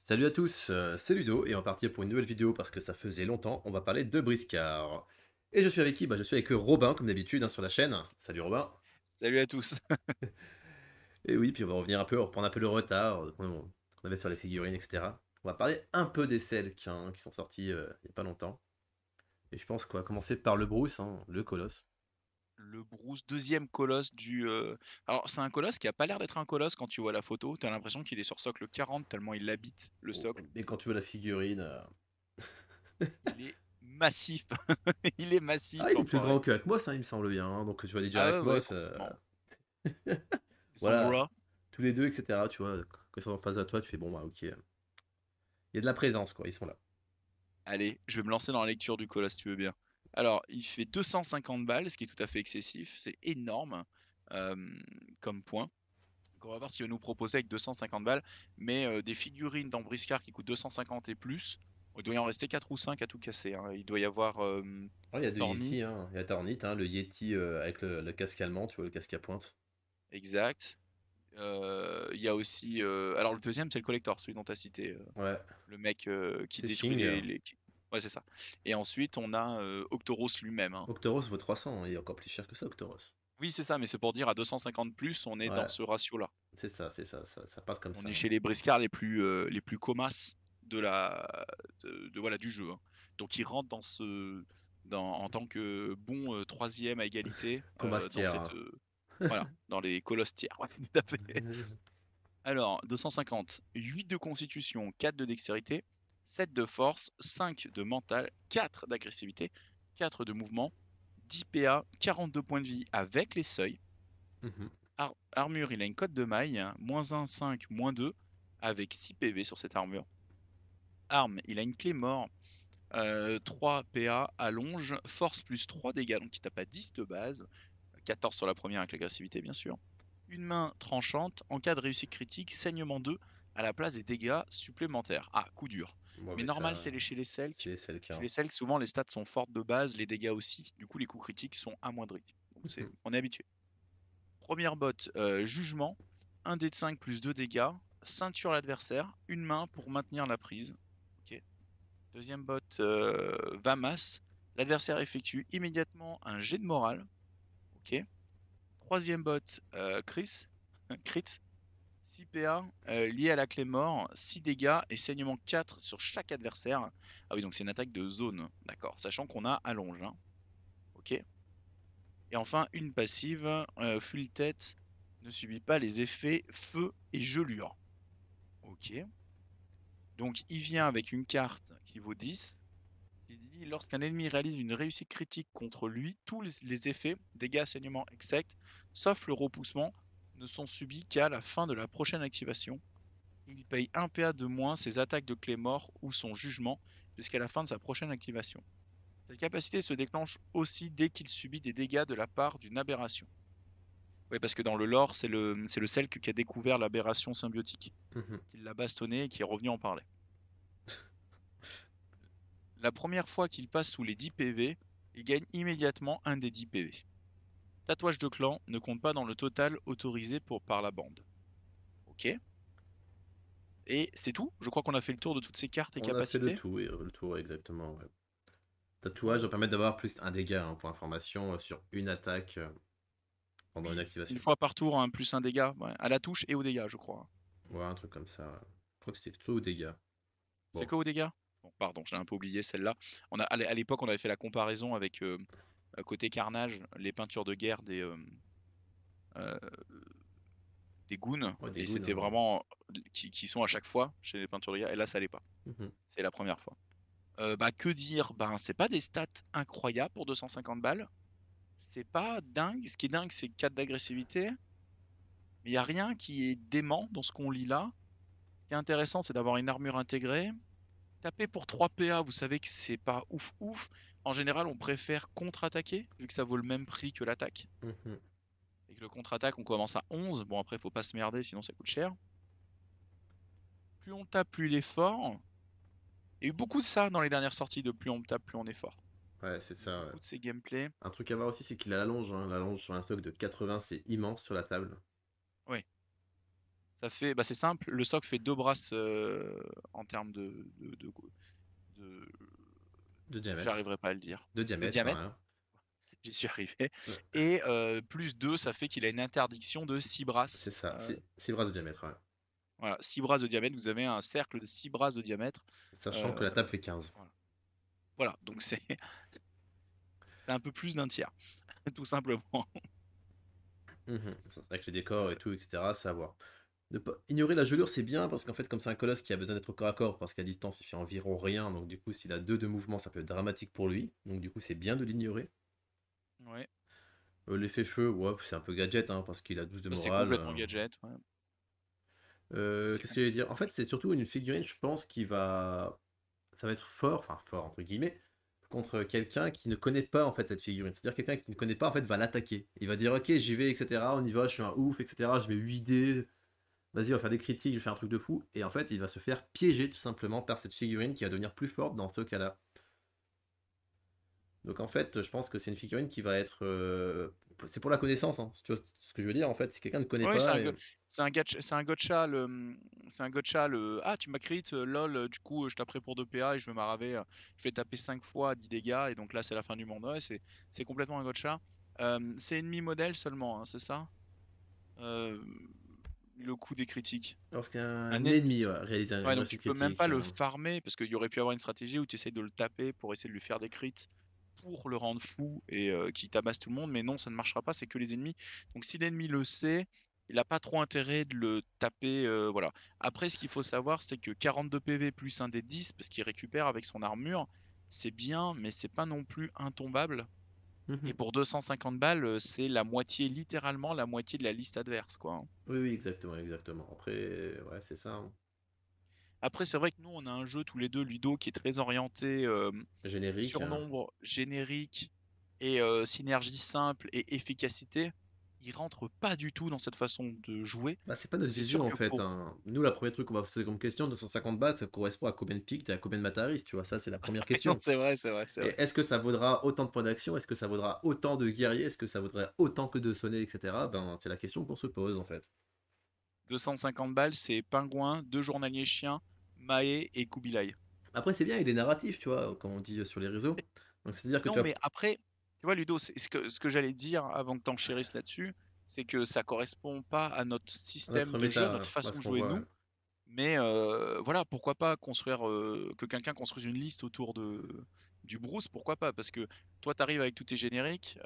Salut à tous, c'est Ludo et on va partir pour une nouvelle vidéo parce que ça faisait longtemps. On va parler de briscard. Et je suis avec qui? Je suis avec Robin comme d'habitude sur la chaîne. Salut Robin. Salut à tous. Et oui, puis on va revenir un peu, reprendre un peu le retard qu'on avait sur les figurines, etc. On va parler un peu des Selk qui sont sortis il n'y a pas longtemps. Et je pense qu'on va commencer par le Bruce, le colosse. Le Bruce, deuxième colosse du. Alors, c'est un colosse qui a pas l'air d'être un colosse quand tu vois la photo. T'as l'impression qu'il est sur socle 40 tellement il habite le Oh, socle. mais quand tu vois la figurine. Il est massif. Il est massif, Ah, il est plus l'enfoiré. grand que Atmos, il me semble bien. Donc je vois déjà Ah ouais, ouais, Atmos. complètement. Son Voilà, bras. tous les deux, etc. Tu vois, quand ils sont en face de toi, tu fais bon, bah ok. Il y a de la présence, quoi, ils sont là. Allez, je vais me lancer dans la lecture du colosse, si tu veux bien. Alors, il fait 250 balles, ce qui est tout à fait excessif. C'est énorme euh, comme point. Donc, on va voir ce qu'il va nous proposer avec 250 balles. Mais des figurines dans Briscard qui coûtent 250 et plus, il doit y en rester 4 ou 5 à tout casser, hein. Il doit y avoir Alors, il y a deux Tornit, Yeti, il y a Tornit, le Yeti avec le casque allemand, tu vois, le casque à pointe. exact. Il y a aussi. Alors, le deuxième, c'est le collector, celui dont tu as cité, Ouais, le mec qui c'est détruit Sting. Ouais, c'est ça. Et ensuite, on a Octoros lui-même, hein. Octoros vaut 300, il est encore plus cher que ça, Octoros. Oui, c'est ça, mais c'est pour dire à 250 plus, on est dans Ouais, ce ratio-là. c'est ça, ça part comme On ça, est hein. chez les briscards les plus comasses de voilà, du jeu, hein. Donc ils rentrent en tant que bon troisième à égalité dans Comastière, cette voilà, dans les colostières. Ouais, tout à fait. Alors 250, 8 de constitution, 4 de dextérité, 7 de force, 5 de mental, 4 d'agressivité, 4 de mouvement, 10 PA, 42 points de vie avec les seuils. Mhm. Armure, il a une cote de maille, -1, 5, -2, avec 6 PV sur cette armure. Arme, il a une clé mort, 3 PA, allonge, force plus 3 dégâts, donc il tape à 10 de base, 14 sur la première avec l'agressivité bien sûr. Une main tranchante, en cas de réussite critique, saignement 2 à la place des dégâts supplémentaires. Ah, coup dur. Bon, Mais mais normal, ça, c'est les chez les c'est Selk. les Selk, Chez les Selk, souvent les stats sont fortes de base, les dégâts aussi. Du coup, les coups critiques sont amoindris. Donc Mhm. on est habitué. Première botte, jugement, 1 dé de 5 plus 2 dégâts, ceinture l'adversaire, une main pour maintenir la prise. Ok. Deuxième botte, Vamas, l'adversaire effectue immédiatement un jet de morale. Ok. Troisième botte, Chris, Crit, 6 PA lié à la clé mort, 6 dégâts et saignement 4 sur chaque adversaire. Ah oui, donc c'est une attaque de zone, d'accord, sachant qu'on a allonge, hein. Ok. Et enfin, une passive, full tête, ne subit pas les effets feu et gelure. Ok. Donc il vient avec une carte qui vaut 10. Il dit lorsqu'un ennemi réalise une réussite critique contre lui, tous les effets, dégâts, saignement, etc., sauf le repoussement, ne sont subis qu'à la fin de la prochaine activation. Il paye 1 PA de moins ses attaques de clé mort ou son jugement jusqu'à la fin de sa prochaine activation. Cette capacité se déclenche aussi dès qu'il subit des dégâts de la part d'une aberration. Oui, parce que dans le lore, c'est le Selk qui a découvert l'aberration symbiotique, Mhm. qui l'a bastonné et qui est revenu en parler. La première fois qu'il passe sous les 10 PV, il gagne immédiatement un des 10 PV. Tatouage de clan ne compte pas dans le total autorisé par la bande. Ok. Et c'est tout. Je crois qu'on a fait le tour de toutes ces cartes et On a fait le capacités. tout, le tour exactement, ouais. Tatouage On- va permettre d'avoir plus un dégât, pour information, sur une attaque pendant une Oui, une activation. fois par tour, un plus un dégât, ouais, à la touche et au dégât, je crois. Ouais, un truc comme ça, ouais. Je crois que c'était plutôt aux dégâts. C'est Bon, que au dégât? Bon, pardon, j'ai un peu oublié celle-là. À l'époque, on avait fait la comparaison avec côté Carnage, les peintures de guerre euh, des goons, ouais, des et goons, c'était vraiment qui sont à chaque fois chez les peintures de guerre, et là, ça l'est pas. Mhm. C'est la première fois. Bah, que dire? Ben, c'est pas des stats incroyables pour 250 balles. C'est pas dingue. Ce qui est dingue, c'est 4 d'agressivité. Mais il n'y a rien qui est dément dans ce qu'on lit là. Ce qui est intéressant, c'est d'avoir une armure intégrée. Taper pour 3 PA, vous savez que c'est pas ouf ouf. En général, on préfère contre-attaquer, vu que ça vaut le même prix que l'attaque. Mhm. Et que le contre-attaque, on commence à 11. Bon, après, faut pas se merder, sinon ça coûte cher. Plus on tape, plus il est fort. Il y a eu beaucoup de ça dans les dernières sorties, de plus on tape, plus on est fort. Ouais, c'est ça, ouais. Beaucoup de ces gameplays. Un truc à voir aussi, c'est qu'il a l'allonge, l'allonge sur un socle de 80, c'est immense sur la table. Ouais, Ça fait, bah, c'est simple, le socle fait 2 brasses en termes de, De diamètre. j'arriverai pas à le dire, De de diamètre, diamètre, hein. j'y suis arrivé. Ouais, Et plus 2, ça fait qu'il a une interdiction de 6 brasses. c'est ça, 6 bras de diamètre, ouais. Voilà, 6 brasses de diamètre, vous avez un cercle de 6 brasses de diamètre. Sachant que euh, la table fait 15. voilà. Voilà, donc c'est c'est un peu plus d'un tiers, tout simplement. C'est vrai que les décors et Euh, tout, etc., c'est à voir. Ne pas ignorer la gelure, c'est bien parce qu'en fait, comme c'est un colosse qui a besoin d'être au corps à corps, parce qu'à distance, il fait environ rien, donc du coup, s'il a 2 de mouvement, ça peut être dramatique pour lui. Donc du coup, c'est bien de l'ignorer. ouais, L'effet feu, ouais, c'est un peu gadget, hein, parce qu'il a 12 de ça c'est morale. complètement gadget. Ouais. C'est Qu'est-ce que j'allais dire? En fait, c'est surtout une figurine, je pense, qui va. Ça va être fort, enfin fort entre guillemets, contre quelqu'un qui ne connaît pas en fait cette figurine. C'est-à-dire quelqu'un qui ne connaît pas en fait va l'attaquer. Il va dire ok j'y vais, etc. On y va, je suis un ouf, etc. Je vais 8D, vas-y on va faire des critiques, je vais faire un truc de fou. Et en fait il va se faire piéger tout simplement par cette figurine qui va devenir plus forte dans ce cas-là. Donc en fait je pense que c'est une figurine qui va être... C'est pour la connaissance, hein. Tu vois ce que je veux dire en fait, si quelqu'un ne connaît Ouais, pas... c'est un gotcha, c'est un gotcha, ah, tu m'as crit, lol, du coup, je taperai pour 2 PA et je vais m'arraver, je vais taper 5 fois à 10 dégâts et donc là, c'est la fin du monde. Ouais, c'est complètement un gotcha. C'est ennemi modèle seulement, hein, c'est ça? Euh, le coup des critiques. Un Lorsqu'un ennemi. ennemi réalise un Ouais, donc reçu tu peux même critique... pas le farmer parce qu'il y aurait pu avoir une stratégie où tu essayes de le taper pour essayer de lui faire des crits pour le rendre fou et qui tabasse tout le monde, mais non, ça ne marchera pas, c'est que les ennemis. Donc si l'ennemi le sait, il n'a pas trop intérêt de le taper. Voilà. Après, ce qu'il faut savoir, c'est que 42 PV plus un des 10, parce qu'il récupère avec son armure, c'est bien, mais c'est pas non plus intombable. Et Mhm. pour 250 balles, c'est la moitié, littéralement la moitié de la liste adverse, quoi, hein. Oui, oui, exactement, exactement. Après, ouais, c'est ça, hein. Après, c'est vrai que nous, on a un jeu tous les deux, Ludo, qui est très orienté Générique, hein. surnombre, générique et synergie simple et efficacité. Il rentre pas du tout dans cette façon de jouer. Bah, c'est pas notre C'est sûr vision en que fait, pour. hein. Nous, la première truc qu'on va se poser comme question, 250 balles, ça correspond à combien de piques et à combien de Mataris, tu vois, ça c'est la première Non, question. c'est vrai, c'est vrai, c'est Et vrai. est-ce que ça vaudra autant de points d'action? Est-ce que ça vaudra autant de guerriers? Est-ce que ça vaudra autant que de sonner, etc. Ben, c'est la question qu'on se pose en fait. 250 balles, c'est Pingouin, deux journaliers chiens, Mae et Kubilai. Après, c'est bien, il est narratif, tu vois, comme on dit sur les réseaux. Donc c'est-à-dire que Non, tu as mais après, tu vois, Ludo, ce que j'allais dire avant que tu enchérisses là-dessus, c'est que ça correspond pas à notre système notre de jeu, méta, notre ouais, façon ce de qu'on jouer voit, ouais. nous. Mais voilà, pourquoi pas construire, que quelqu'un construise une liste autour du Bruce, pourquoi pas? Parce que toi, tu arrives avec tous tes génériques.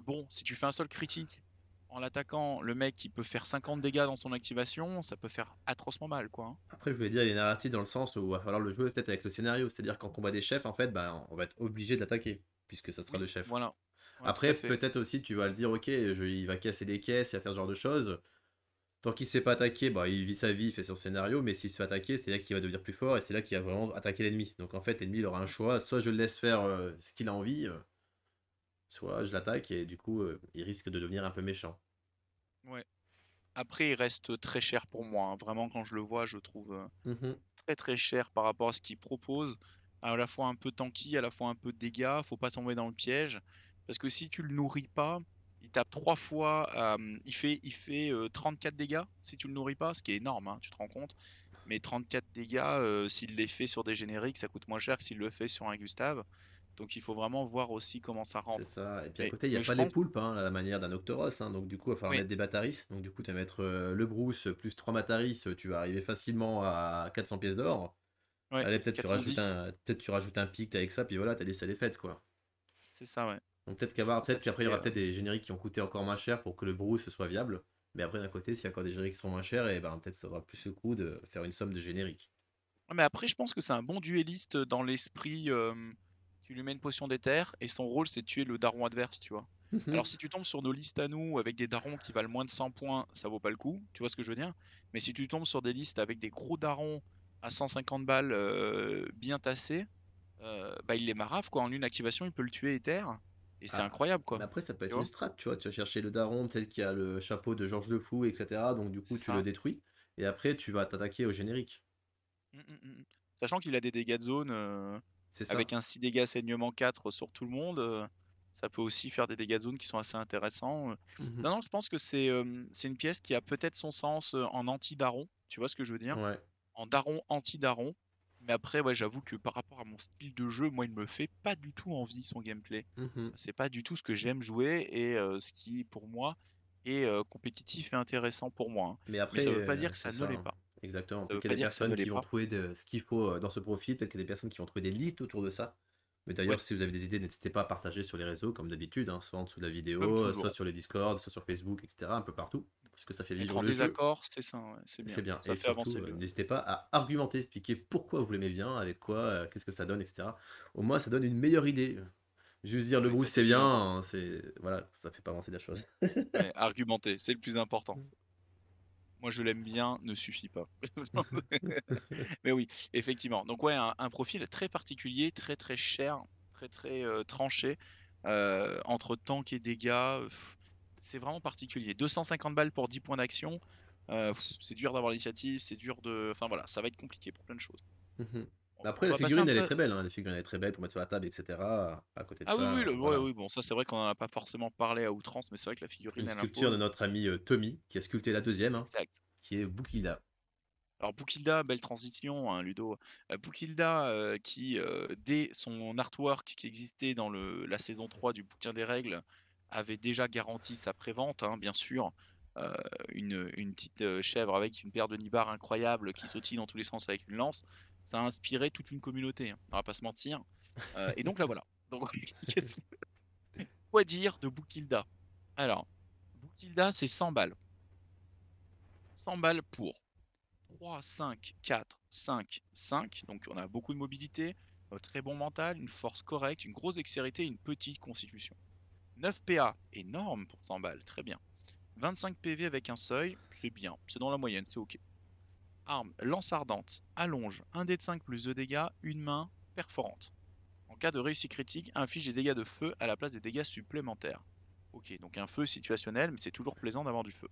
Bon, si tu fais un seul critique en l'attaquant, le mec, il peut faire 50 dégâts dans son activation, ça peut faire atrocement mal, quoi, hein. Après, je voulais dire, il est narratif dans le sens où il va falloir le jouer peut-être avec le scénario. C'est-à-dire qu'en combat des chefs, en fait, bah, on va être obligé de l'attaquer, puisque ça sera le Oui, chef. voilà. Ouais, tout Après, à fait. peut-être aussi, tu vas le dire, ok, il va casser des caisses, il va faire ce genre de choses. Tant qu'il se fait pas attaquer, bah, il vit sa vie, il fait son scénario, mais s'il se fait attaquer, c'est là qu'il va devenir plus fort et c'est là qu'il va vraiment attaquer l'ennemi. Donc en fait, l'ennemi il aura un Mm, choix, soit je le laisse faire ce qu'il a envie, soit je l'attaque et du coup, il risque de devenir un peu méchant. ouais. Après, il reste très cher pour moi, hein. Vraiment, quand je le vois, je trouve Mhm. très très cher par rapport à ce qu'il propose. À la fois un peu tanky, à la fois un peu de dégâts. Faut pas tomber dans le piège. Parce que si tu le nourris pas, il tape 3 fois. Il fait 34 dégâts si tu le nourris pas, ce qui est énorme, hein, tu te rends compte. Mais 34 dégâts, s'il les fait sur des génériques, ça coûte moins cher que s'il le fait sur un Gustave. Donc il faut vraiment voir aussi comment ça C'est rentre. ça. Et puis à Mais, côté, il n'y a mais je pas les pense, poulpes, hein, à la manière d'un Octoros, hein. Donc du coup, il va falloir oui, mettre des Bataris. Donc du coup, tu vas mettre le Bruce plus 3 Mataris, tu vas arriver facilement à 400 pièces d'or. ouais, Allez, peut-être tu rajoutes un pic avec ça, puis voilà, t'as laissé les fêtes, quoi. c'est ça, ouais. Donc Ça peut-être te qu'après il y fait. aura peut-être des génériques qui ont coûté encore moins cher pour que le Bruce soit viable. Mais après d'un côté, s'il y a encore des génériques qui sont moins chers, et ben peut-être ça aura plus le coup de faire une somme de génériques. Ah, mais après, je pense que c'est un bon duelliste dans l'esprit. Tu lui mets une potion d'éther et son rôle, c'est de tuer le daron adverse, tu vois. Mhm. Alors, si tu tombes sur nos listes à nous avec des darons qui valent moins de 100 points, ça vaut pas le coup, tu vois ce que je veux dire? Mais si tu tombes sur des listes avec des gros darons à 150 balles bien tassés, bah, il les marave, quoi. En une activation, il peut le tuer éther et c'est Ah, incroyable, mais quoi. après ça peut Tu être une vois? strat, tu vois. Tu vas chercher le daron, peut-être qu'il y a le chapeau de Georges le Fou, etc. Donc du coup C'est tu le ça. détruis. Et après tu vas t'attaquer au générique. Sachant qu'il a des dégâts de zone C'est ça. avec un 6 dégâts saignement 4 sur tout le monde. Ça peut aussi faire des dégâts de zone qui sont assez intéressants. Mmh. Non, non, je pense que c'est une pièce qui a peut-être son sens, en anti-daron, tu vois ce que je veux dire? Ouais. En daron, anti-daron. Mais après, ouais, j'avoue que par rapport à mon style de jeu, moi, il me fait pas du tout envie son gameplay. Mmh. C'est pas du tout ce que j'aime jouer et ce qui, pour moi, est, compétitif et intéressant pour moi, hein. Mais Mais après, ça veut pas dire que c'est ça ne ça, l'est hein. pas. Exactement. Ça Peut-être veut qu'il y a pas des dire que ça personnes ne qui l'est vont pas. trouver ce qu'il faut, dans ce profil, peut-être qu'il y a des personnes qui vont trouver des listes autour de ça. Mais Ouais, d'ailleurs, si vous avez des idées, n'hésitez pas à partager sur les réseaux comme d'habitude, hein, soit en dessous de la comme vidéo, soit toujours. sur les Discord, soit sur Facebook et cetera, un peu partout, parce que ça fait Être vivre en le jeu désaccord, c'est ça, ouais, c'est et bien. c'est bien. Ça Et fait avancer surtout, le jeu. n'hésitez pas à argumenter, expliquer pourquoi vous l'aimez bien, avec quoi, qu'est-ce que ça donne et cetera. Au moins, ça donne une meilleure idée. Juste dire: «Le Ouais, ça, Bruce, c'est c'est le plus bien», important. c'est voilà, ça fait pas avancer la chose. Ouais, argumenter, c'est le plus important. Moi, je l'aime bien, ne suffit pas. Mais oui, effectivement. Donc ouais, un profil très particulier, très, très cher, très, très, tranché, entre tank et dégâts, c'est vraiment particulier. 250 balles pour 10 points d'action, c'est dur d'avoir l'initiative, c'est dur de enfin voilà, ça va être compliqué pour plein de choses. Mmh. On Après, la va passer un figurine, elle est peu très belle, hein, la figurine, elle est très belle pour mettre sur la table et cetera. À côté de ah oui, oui, ça, ouais, voilà. oui, bon ça c'est vrai qu'on en a pas forcément parlé à outrance, mais c'est vrai que la figurine Une elle sculpture de impose. notre ami, Tommy, qui a sculpté la deuxième, hein, Exact. qui est Bukilda. Alors Bukilda, belle transition, hein, Ludo. Bukilda, qui, dès son artwork qui existait dans la saison 3 du bouquin des règles, avait déjà garanti sa prévente, hein, bien sûr. Heu, une petite, chèvre avec une paire de nibards incroyables qui sautille dans tous les sens avec une lance. Ça a inspiré toute une communauté, hein, on va pas se mentir. Et donc la voilà. Donc qu'est-ce quoi dire de Bukilda? Alors, Bukilda, c'est 100 balles. 100 balles pour 3, 5, 4, 5, 5. Donc on a beaucoup de mobilité, très bon mental, une force correcte, une grosse dextérité et une petite constitution. 9 PA, énorme pour 100 balles, très bien. 25 PV avec un seuil, c'est bien, c'est dans la moyenne, c'est ok. Arme, lance ardente, allonge, 1 dé de 5 plus 2 dégâts, une main, perforante. En cas de réussite critique, inflige des dégâts de feu à la place des dégâts supplémentaires. Ok, donc un feu situationnel, mais c'est toujours plaisant d'avoir du feu.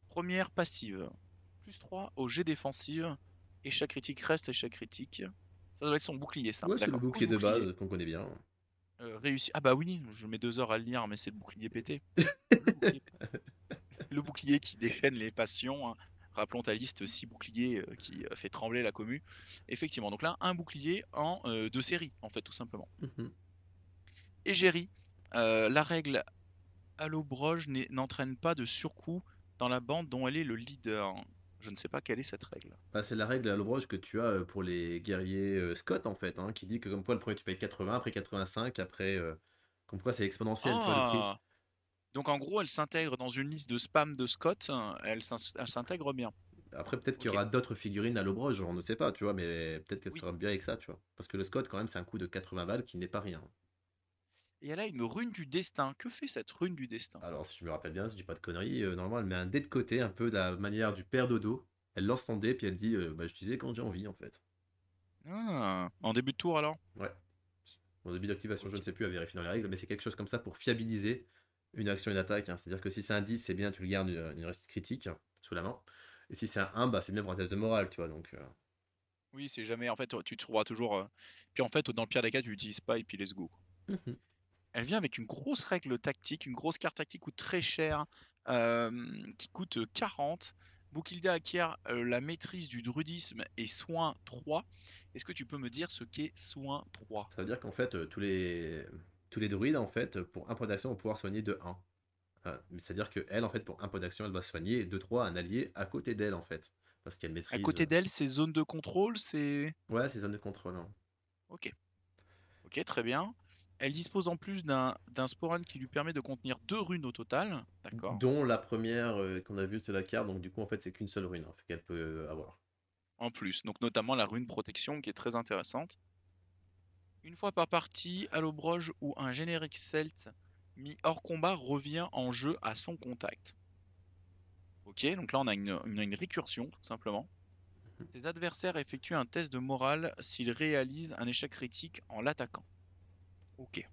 Première passive, plus 3 au jet défensif. Échec critique reste échec critique. Ça doit être son bouclier, ça. Ouais, c'est le D'accord. Coup de bouclier de bouclier. base qu'on connaît bien. Réussi. Ah bah oui, je mets 2 heures à le lire, mais c'est le bouclier pété. Le bouclier pété. Le bouclier qui déchaîne les passions, hein. Rappelons ta liste 6 boucliers qui fait trembler la commu. Effectivement, donc là, un bouclier en de série, en fait, tout simplement. Mmh. Égérie. La règle Allobroge n'entraîne pas de surcoût dans la bande dont elle est le leader. Je ne sais pas quelle est cette règle. Bah, c'est la règle à l'obroge que tu as, pour les guerriers, Scott, en fait, hein, qui dit que comme quoi le premier tu payes 80, après 85, après, comme quoi c'est exponentiel, tu vois, le prix? Ah! Donc en gros, elle s'intègre dans une liste de spam de Scott, elle s'intègre bien. Après, peut-être qu'il y OK. aura d'autres figurines à l'obroge, on ne sait pas, tu vois? Mais peut-être qu'elle Oui. sera bien avec ça, tu vois? Parce que le Scott, quand même, c'est un coût de 80 balles qui n'est pas rien. Et elle a une rune du destin. Que fait cette rune du destin? Alors, si je me rappelle bien, si je dis pas de conneries, normalement, elle met un dé de côté, un peu de la manière du père Dodo. Elle lance son dé, puis elle dit, bah, «J'utilisais quand j'ai envie», en fait. Ah! En début de tour alors? Ouais. Au début d'activation, je ne OK. sais plus à vérifier dans les règles, mais c'est quelque chose comme ça pour fiabiliser une action, une attaque, hein. C'est-à-dire que si c'est un 10, c'est bien, tu le gardes une reste critique sous la main. Et si c'est un 1, bah, c'est bien pour un test de morale, tu vois. Donc, Oui, c'est jamais en fait, tu trouveras toujours, puis en fait, dans le pire des cas, tu l'utilises pas et puis let's go. mhm. Elle vient avec une grosse règle tactique, une grosse carte tactique coûte très cher, qui coûte 40. Boukhilda acquiert la maîtrise du druidisme et soin 3. Est-ce que tu peux me dire ce qu'est soin 3? Ça veut dire qu'en fait, tous les druides, en fait, pour un point d'action, vont pouvoir soigner de 1. Mais c'est-à-dire qu'elle, en fait, pour un point d'action, elle va soigner de 3 un allié à côté d'elle, en fait. Parce qu'elle À maîtrise. côté d'elle, c'est zone de contrôle, c'est Ouais, c'est zone de contrôle, hein. ok, ok, très bien. Elle dispose en plus d'un sporan qui lui permet de contenir 2 runes au total. D'accord. Dont la première qu'on a vue, c'est la carte. Donc, du coup, en fait, c'est qu'une seule rune, hein, qu'elle peut avoir. En plus, donc notamment la rune protection qui est très intéressante. Une fois par partie, Allobroge ou un générique celte mis hors combat revient en jeu à son contact. Ok, donc là on a une récursion tout simplement. Tes adversaires effectuent un test de morale s'ils réalisent un échec critique en l'attaquant. Ok.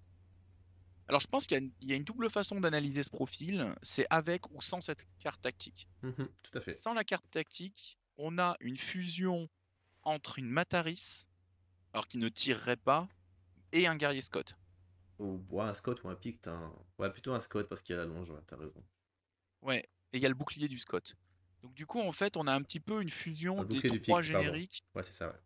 Alors je pense qu'il y a une double façon d'analyser ce profil, c'est avec ou sans cette carte tactique. Mhm, tout à fait. Sans la carte tactique, on a une fusion entre une Mataris, alors qui ne tirerait pas, et un guerrier Scott. Ou ouais, un Scott ou un pic, ouais, plutôt un Scott parce qu'il y a la longe, ouais, t'as raison. Ouais, et il y a le bouclier du Scott. Donc du coup, en fait, on a un petit peu une fusion Un des bouclier du trois pic, pardon. génériques. Ouais, c'est ça, ouais.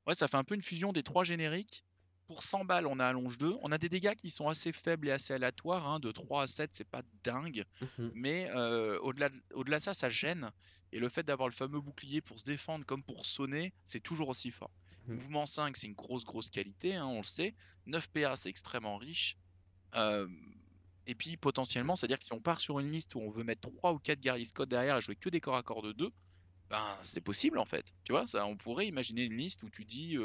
Ouais, ça fait un peu une fusion des trois génériques. Pour 100 balles, on a Allonge 2. On a des dégâts qui sont assez faibles et assez aléatoires, hein, de 3 à 7, c'est pas dingue. Mhm, Mais au-delà de ça, ça gêne. Et le fait d'avoir le fameux bouclier pour se défendre comme pour sonner, c'est toujours aussi fort. mhm, Mouvement 5, c'est une grosse qualité, hein, on le sait. 9 PA, c'est extrêmement riche. Euh, et puis potentiellement, c'est-à-dire que si on part sur une liste où on veut mettre 3 ou 4 guerriers Scott derrière et jouer que des corps à corps de 2, ben c'est possible en fait. Tu vois, ça, on pourrait imaginer une liste où tu dis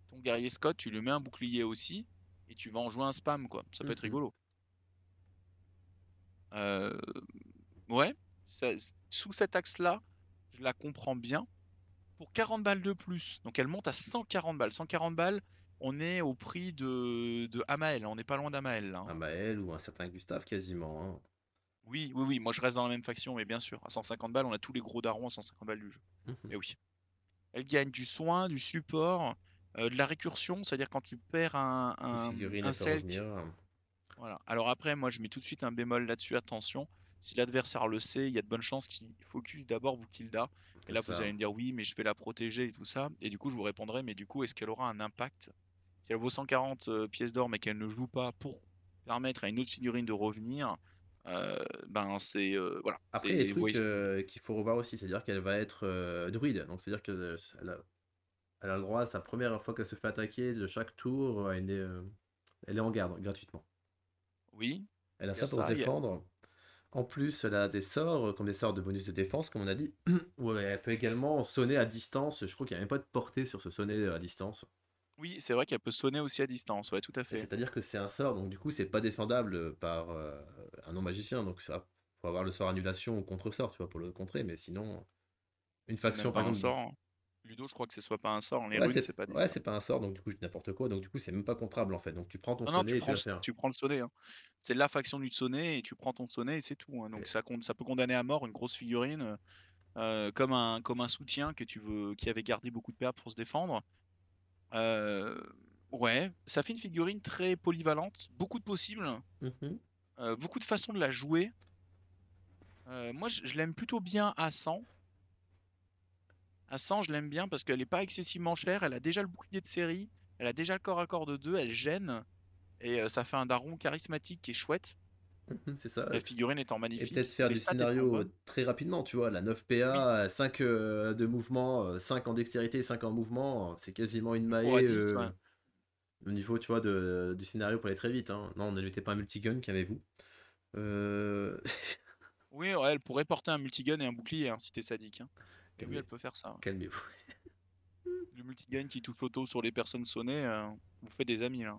ton guerrier Scott, tu lui mets un bouclier aussi et tu vas en jouer un spam, quoi. Ça peut être mhm. rigolo. Euh, ouais, sous cet axe-là, je la comprends bien. Pour 40 balles de plus, donc elle monte à 140 balles. 140 balles, on est au prix de Amael, on n'est pas loin d'Amael là, hein. Un Maël ou un certain Gustave quasiment, hein. Oui, moi je reste dans la même faction, mais bien sûr, à 150 balles, on a tous les gros darons à 150 balles du jeu. Mhm. Et oui. Elle gagne du soin, du support, de la récursion, c'est-à-dire quand tu perds Une figurine, un elle peut Selk. revenir. Voilà. Alors après, moi je mets tout de suite un bémol là-dessus, attention. Si l'adversaire le sait, il y a de bonnes chances qu'il focus d'abord Bukilda. Et C'est là, vous ça. allez me dire oui, mais je vais la protéger et tout ça. Et du coup, je vous répondrai, mais du coup, est-ce qu'elle aura un impact? Si elle vaut 140 pièces d'or, mais qu'elle ne joue pas pour permettre à une autre figurine de revenir, ben c'est voilà, Après, il y a des c'est trucs waste. qu'il faut revoir aussi, c'est-à-dire qu'elle va être druide, donc c'est-à-dire qu'elle a le droit, sa première fois qu'elle se fait attaquer de chaque tour, elle est en garde gratuitement. Oui, Elle a il y a ça pour se ça. défendre. En plus, elle a des sorts, comme des sorts de bonus de défense, comme on a dit, où elle peut également sonner à distance. Je crois qu'il n'y a même pas de portée sur ce sonner à distance. Oui, c'est vrai qu'elle peut sonner aussi à distance, ouais, tout à Et fait. c'est-à-dire que c'est un sort, donc du coup, c'est pas défendable par un non-magicien. Donc, ça, faut avoir le sort annulation ou contre-sort, tu vois, pour le contrer. Mais sinon, une C'est même faction, par pas un exemple. sort, hein. Ludo, je crois que ce soit pas un sort, hein. Les Ouais, runes, c'est pas des ouais, sorts. c'est pas un sort, donc du coup, je dis n'importe quoi. Donc, du coup, c'est même pas contrable en fait. Donc, tu prends ton Non, non, sonnet et tu la fais un. tu prends le sonnet, hein. C'est la faction du sonnet et tu prends ton sonnet et c'est tout, hein. Donc Et- ça compte, ça peut condamner à mort une grosse figurine, comme un soutien que tu veux, qui avait gardé beaucoup de PA pour se défendre. Euh, ouais, ça fait une figurine très polyvalente, beaucoup de possibles, Mhm, beaucoup de façons de la jouer. Moi, je l'aime plutôt bien à 100. À 100, je l'aime bien parce qu'elle n'est pas excessivement chère. Elle a déjà le bouclier de série. Elle a déjà le corps à corps de 2. Elle gêne. Et ça fait un daron charismatique qui est chouette. mhm, c'est ça. La figurine étant Et peut-être magnifique. faire Les du stats étant scénario bonnes. très rapidement, tu vois. La 9 Oui, PA, 5 de mouvement, 5 en dextérité, 5 en mouvement. C'est quasiment une on pourra maée 10. Ouais. au niveau, tu vois, du scénario pour aller très vite, hein. Non, ne mettez pas un multigun, qu'avez-vous? Euh... Oui, ouais, elle pourrait porter un multigun et un bouclier, hein, si t'es sadique, hein. Mais oui, elle Calmez, peut faire ça, ouais. calmez-vous. Le multigun qui touche l'auto sur les personnes sonnées, vous fait des amis, là.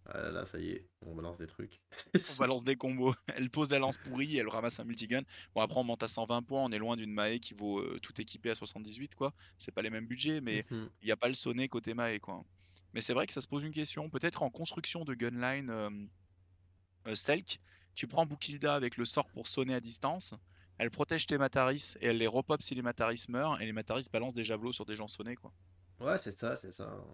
Ah là, là, ça y est, on balance des trucs. On balance des combos. Elle pose la lance pourrie, elle ramasse un multigun. Bon, après, on monte à 120 points. On est loin d'une Mae qui vaut tout équipé à 78, quoi. C'est pas les mêmes budgets, mais Mhm, il n'y a pas le sonnet côté Mae, quoi. Mais c'est vrai que ça se pose une question. Peut-être en construction de gunline Selk, tu prends Bukilda avec le sort pour sonner à distance. Elle protège tes Mataris et elle les repop si les Mataris meurent. Et les Mataris balancent des javelots sur des gens sonnés, quoi. ouais, c'est ça, c'est ça.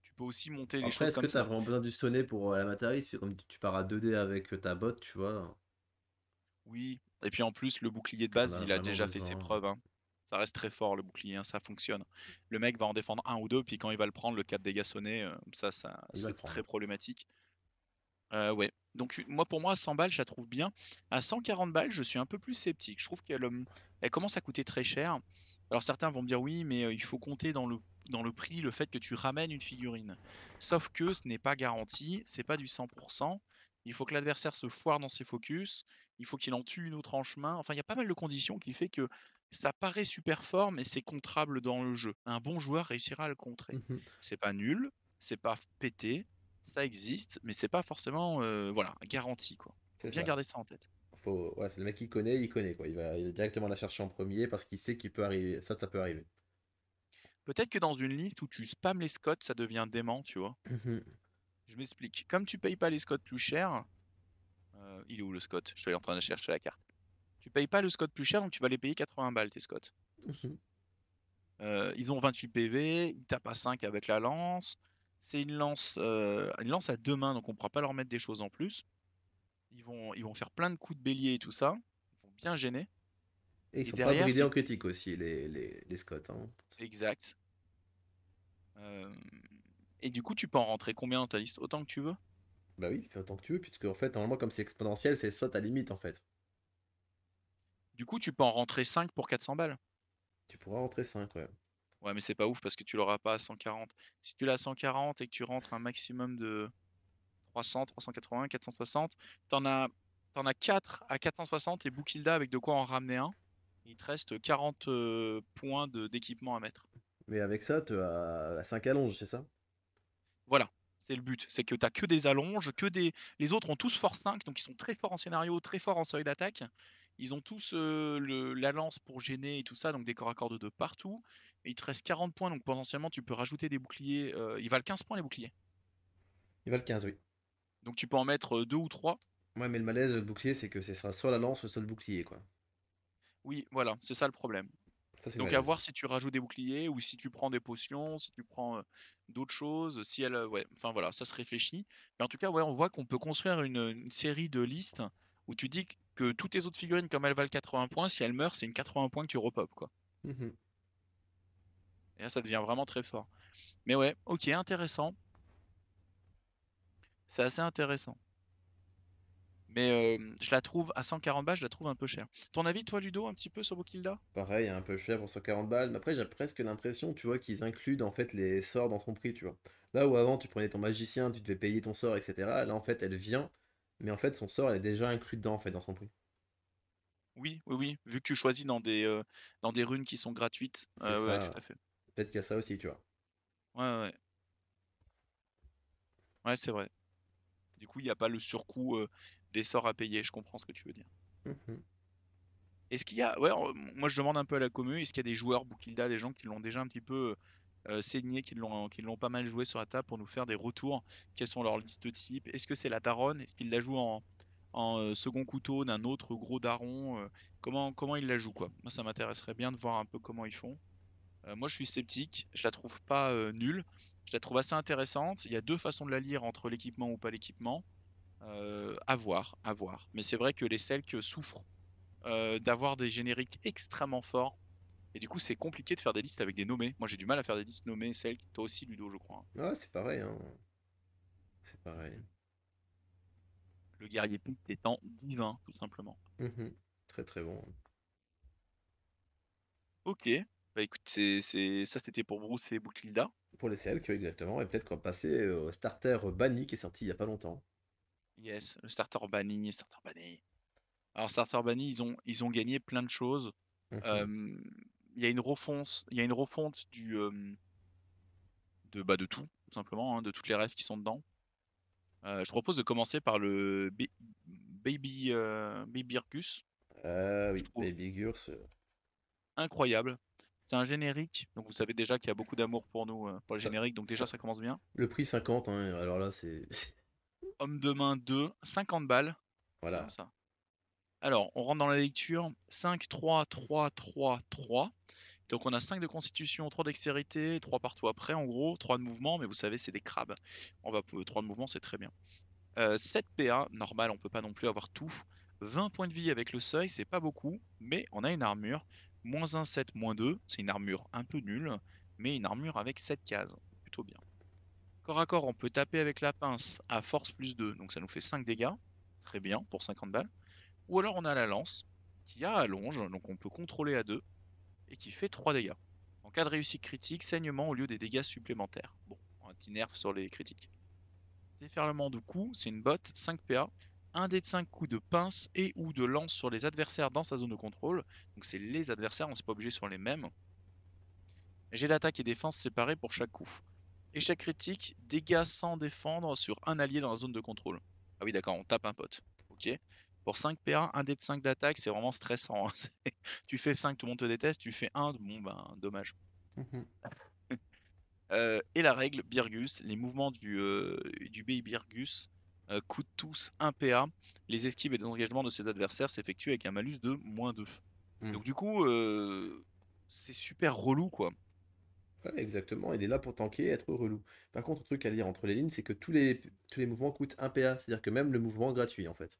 Tu peux aussi monter les Après, choses est-ce que comme tu as ça. vraiment besoin du sonnet pour la Mataris? Comme tu pars à 2D avec ta botte, tu vois. Oui. Et puis en plus, le bouclier Est-ce de que tu en base, as il a vraiment déjà fait ses besoin? preuves, hein. Ça reste très fort le bouclier, hein, ça fonctionne. Le mec va en défendre un ou deux, puis quand il va le prendre, le 4 dégâts sonnés, ça Il va le c'est très prendre. problématique. Ouais. Donc moi pour moi, à 100 balles, je la trouve bien. À 140 balles, je suis un peu plus sceptique. Je trouve elle commence à coûter très cher. Alors certains vont me dire oui, mais il faut compter dans le prix le fait que tu ramènes une figurine. Sauf que ce n'est pas garanti, c'est pas du 100%. Il faut que l'adversaire se foire dans ses focus. Il faut qu'il en tue une autre en chemin. Enfin, il y a pas mal de conditions qui fait que ça paraît super fort, mais c'est contrable dans le jeu. Un bon joueur réussira à le contrer. Mhm, C'est pas nul, c'est pas pété, ça existe, mais c'est pas forcément voilà, garanti quoi. Faut c'est bien ça. garder ça en tête. Ouais, c'est le mec qui connaît, quoi. Il va directement la chercher en premier parce qu'il sait qu'il peut arriver. Ça peut arriver. Peut-être que dans une liste où tu spams les Scots, ça devient dément, tu vois. Mhm. Je m'explique. Comme tu payes pas les Scots plus cher, il est où le Scott? Je suis en train de chercher la carte. Tu payes pas le Scott plus cher, donc tu vas les payer 80 balles tes Scots. Tous. Mhm. Ils ont 28 PV, ils tapent à 5 avec la lance. C'est une lance à deux mains, donc on pourra pas leur mettre des choses en plus. Ils vont faire plein de coups de bélier et tout ça. Ils vont bien gêner. Et ils Et sont pas derrière, bridés c'est en critique aussi, les Scots, hein. exact. Euh, Et du coup, tu peux en rentrer combien dans ta liste? Autant que tu veux. Bah oui, fais autant que tu veux, puisque en fait, normalement, comme c'est exponentiel, c'est ça ta limite en fait. Du coup, tu peux en rentrer 5 pour 400 balles. Tu pourras rentrer 5, ouais. Ouais, mais c'est pas ouf parce que tu l'auras pas à 140. Si tu l'as à 140 et que tu rentres un maximum de 300, 380, 460, t'en as, t'en as 4 à 460 et Boukilda avec de quoi en ramener un. Il te reste 40 points d'équipement à mettre. Mais avec ça, tu as 5 allonges, c'est ça? Voilà, c'est le but. C'est que tu que des allonges, que des. Les autres ont tous force 5, donc ils sont très forts en scénario, très forts en seuil d'attaque. Ils ont tous la lance pour gêner et tout ça, donc des corps à corps de deux partout. Et il te reste 40 points, donc potentiellement tu peux rajouter des boucliers. Ils valent 15 points les boucliers. Il va le 15, oui. Donc tu peux en mettre deux ou trois. Ouais, mais le malaise, le bouclier, c'est que ce sera soit la lance, soit le bouclier, quoi. Oui, voilà, c'est ça le problème. Ça, c'est le Donc à malaise. voir si tu rajoutes des boucliers ou si tu prends des potions, si tu prends d'autres choses, si elle, ouais, enfin voilà, ça se réfléchit. Mais en tout cas, ouais, on voit qu'on peut construire une série de listes où tu dis que toutes tes autres figurines, comme elles valent 80 points, si elles meurent, c'est une 80 points que tu repopes, quoi. Mhm. Et là, ça devient vraiment très fort. Mais ouais, ok, intéressant. C'est assez intéressant. Mais je la trouve à 140 balles, je la trouve un peu chère. Ton avis, toi, Ludo, un petit peu sur Bokilda? Pareil, un peu cher pour 140 balles, mais après j'ai presque l'impression, tu vois, qu'ils incluent en fait les sorts dans son prix, tu vois. Là où avant tu prenais ton magicien, tu devais payer ton sort, etc. Là en fait elle vient, mais en fait son sort elle est déjà inclus dedans en fait dans son prix. Oui, oui, oui. Vu que tu choisis dans des runes qui sont gratuites. C'est Ouais, tout ça, à fait. peut-être qu'il y a ça aussi, tu vois. Ouais, ouais, ouais. Ouais, c'est vrai. Du coup, il n'y a pas le surcoût des sorts à payer. Je comprends ce que tu veux dire. Mhm. Est-ce qu'il y a. Ouais, moi je demande un peu à la commu, est-ce qu'il y a des joueurs Bouquilda, des gens qui l'ont déjà un petit peu saigné, qui l'ont pas mal joué sur la table pour nous faire des retours? Quelles sont leurs listes types? Est-ce que c'est la daronne? Est-ce qu'ils la jouent en second couteau d'un autre gros daron? Comment ils la jouent, quoi? Moi, ça m'intéresserait bien de voir un peu comment ils font. Moi, je suis sceptique. Je la trouve pas nulle. Je la trouve assez intéressante. Il y a deux façons de la lire entre l'équipement ou pas l'équipement. À voir, à voir. Mais c'est vrai que les Selk souffrent d'avoir des génériques extrêmement forts. Et du coup, c'est compliqué de faire des listes avec des nommés. Moi, j'ai du mal à faire des listes nommées Selk. Toi aussi, Ludo, je crois, hein. Ouais, c'est pareil, hein. C'est pareil. Mhm. Le guerrier pique étant divin, tout simplement. Mhm. Très très bon. Ok. Bah écoute, ça c'était pour Bruce et Bouclilda. Pour les CL, exactement, et peut-être qu'on va passer au starter Banni qui est sorti il y a pas longtemps. Yes, le starter banni, starter banni. Alors, starter banni, ils ont gagné plein de choses. Mhm. Euh, il y a une refonte de tout, tout simplement, hein, de toutes les rêves qui sont dedans. Je te propose de commencer par le Baby Argus. Ah Je oui, trouve Baby Gurs. incroyable. C'est un générique, donc vous savez déjà qu'il y a beaucoup d'amour pour nous, pour le Ça, générique, donc déjà ça, ça commence bien. le prix 50, hein, alors là c'est... Homme de main 2, 50 balles. Bien Voilà. ça. Alors, on rentre dans la lecture. 5, 3, 3, 3, 3. Donc on a 5 de constitution, 3 dextérité, 3 partout après, en gros, 3 de mouvement, mais vous savez, c'est des crabes. 3 de mouvement, c'est très bien. 7 PA, normal, on peut pas non plus avoir tout. 20 points de vie avec le seuil, c'est pas beaucoup, mais on a une armure. Moins 1, 7, moins 2, c'est une armure un peu nulle, mais une armure avec 7 cases, plutôt bien. Corps à corps, on peut taper avec la pince à force plus 2, donc ça nous fait 5 dégâts, très bien pour 50 balles. Ou alors on a la lance, qui a allonge, donc on peut contrôler à 2, et qui fait 3 dégâts. En cas de réussite critique, saignement au lieu des dégâts supplémentaires. Bon, un petit nerf sur les critiques. Déferlement de coups, c'est une botte, 5 PA, 1 dé de 5 coups de pince et ou de lance sur les adversaires dans sa zone de contrôle. Donc c'est les adversaires, on ne s'est pas obligé sur les mêmes. J'ai l'attaque et défense séparés pour chaque coup. Échec critique, dégâts sans défendre sur un allié dans la zone de contrôle. Ah oui d'accord, on tape un pote. Ok. Pour 5 PA, 1 dé de 5 d'attaque, c'est vraiment stressant, hein. Tu fais 5, tout le monde te déteste, tu fais 1, bon ben dommage. Mhm. Et la règle, Birgus, les mouvements du Baby Birgus coûtent tous 1 PA. Les esquives et les engagements de ses adversaires s'effectuent avec un malus de -2. Mm. Donc du coup, c'est super relou quoi. Ouais, exactement, il est là pour tanker et être relou. Par contre, un truc à lire entre les lignes, c'est que tous les mouvements coûtent 1 PA, c'est-à-dire que même le mouvement gratuit, en fait.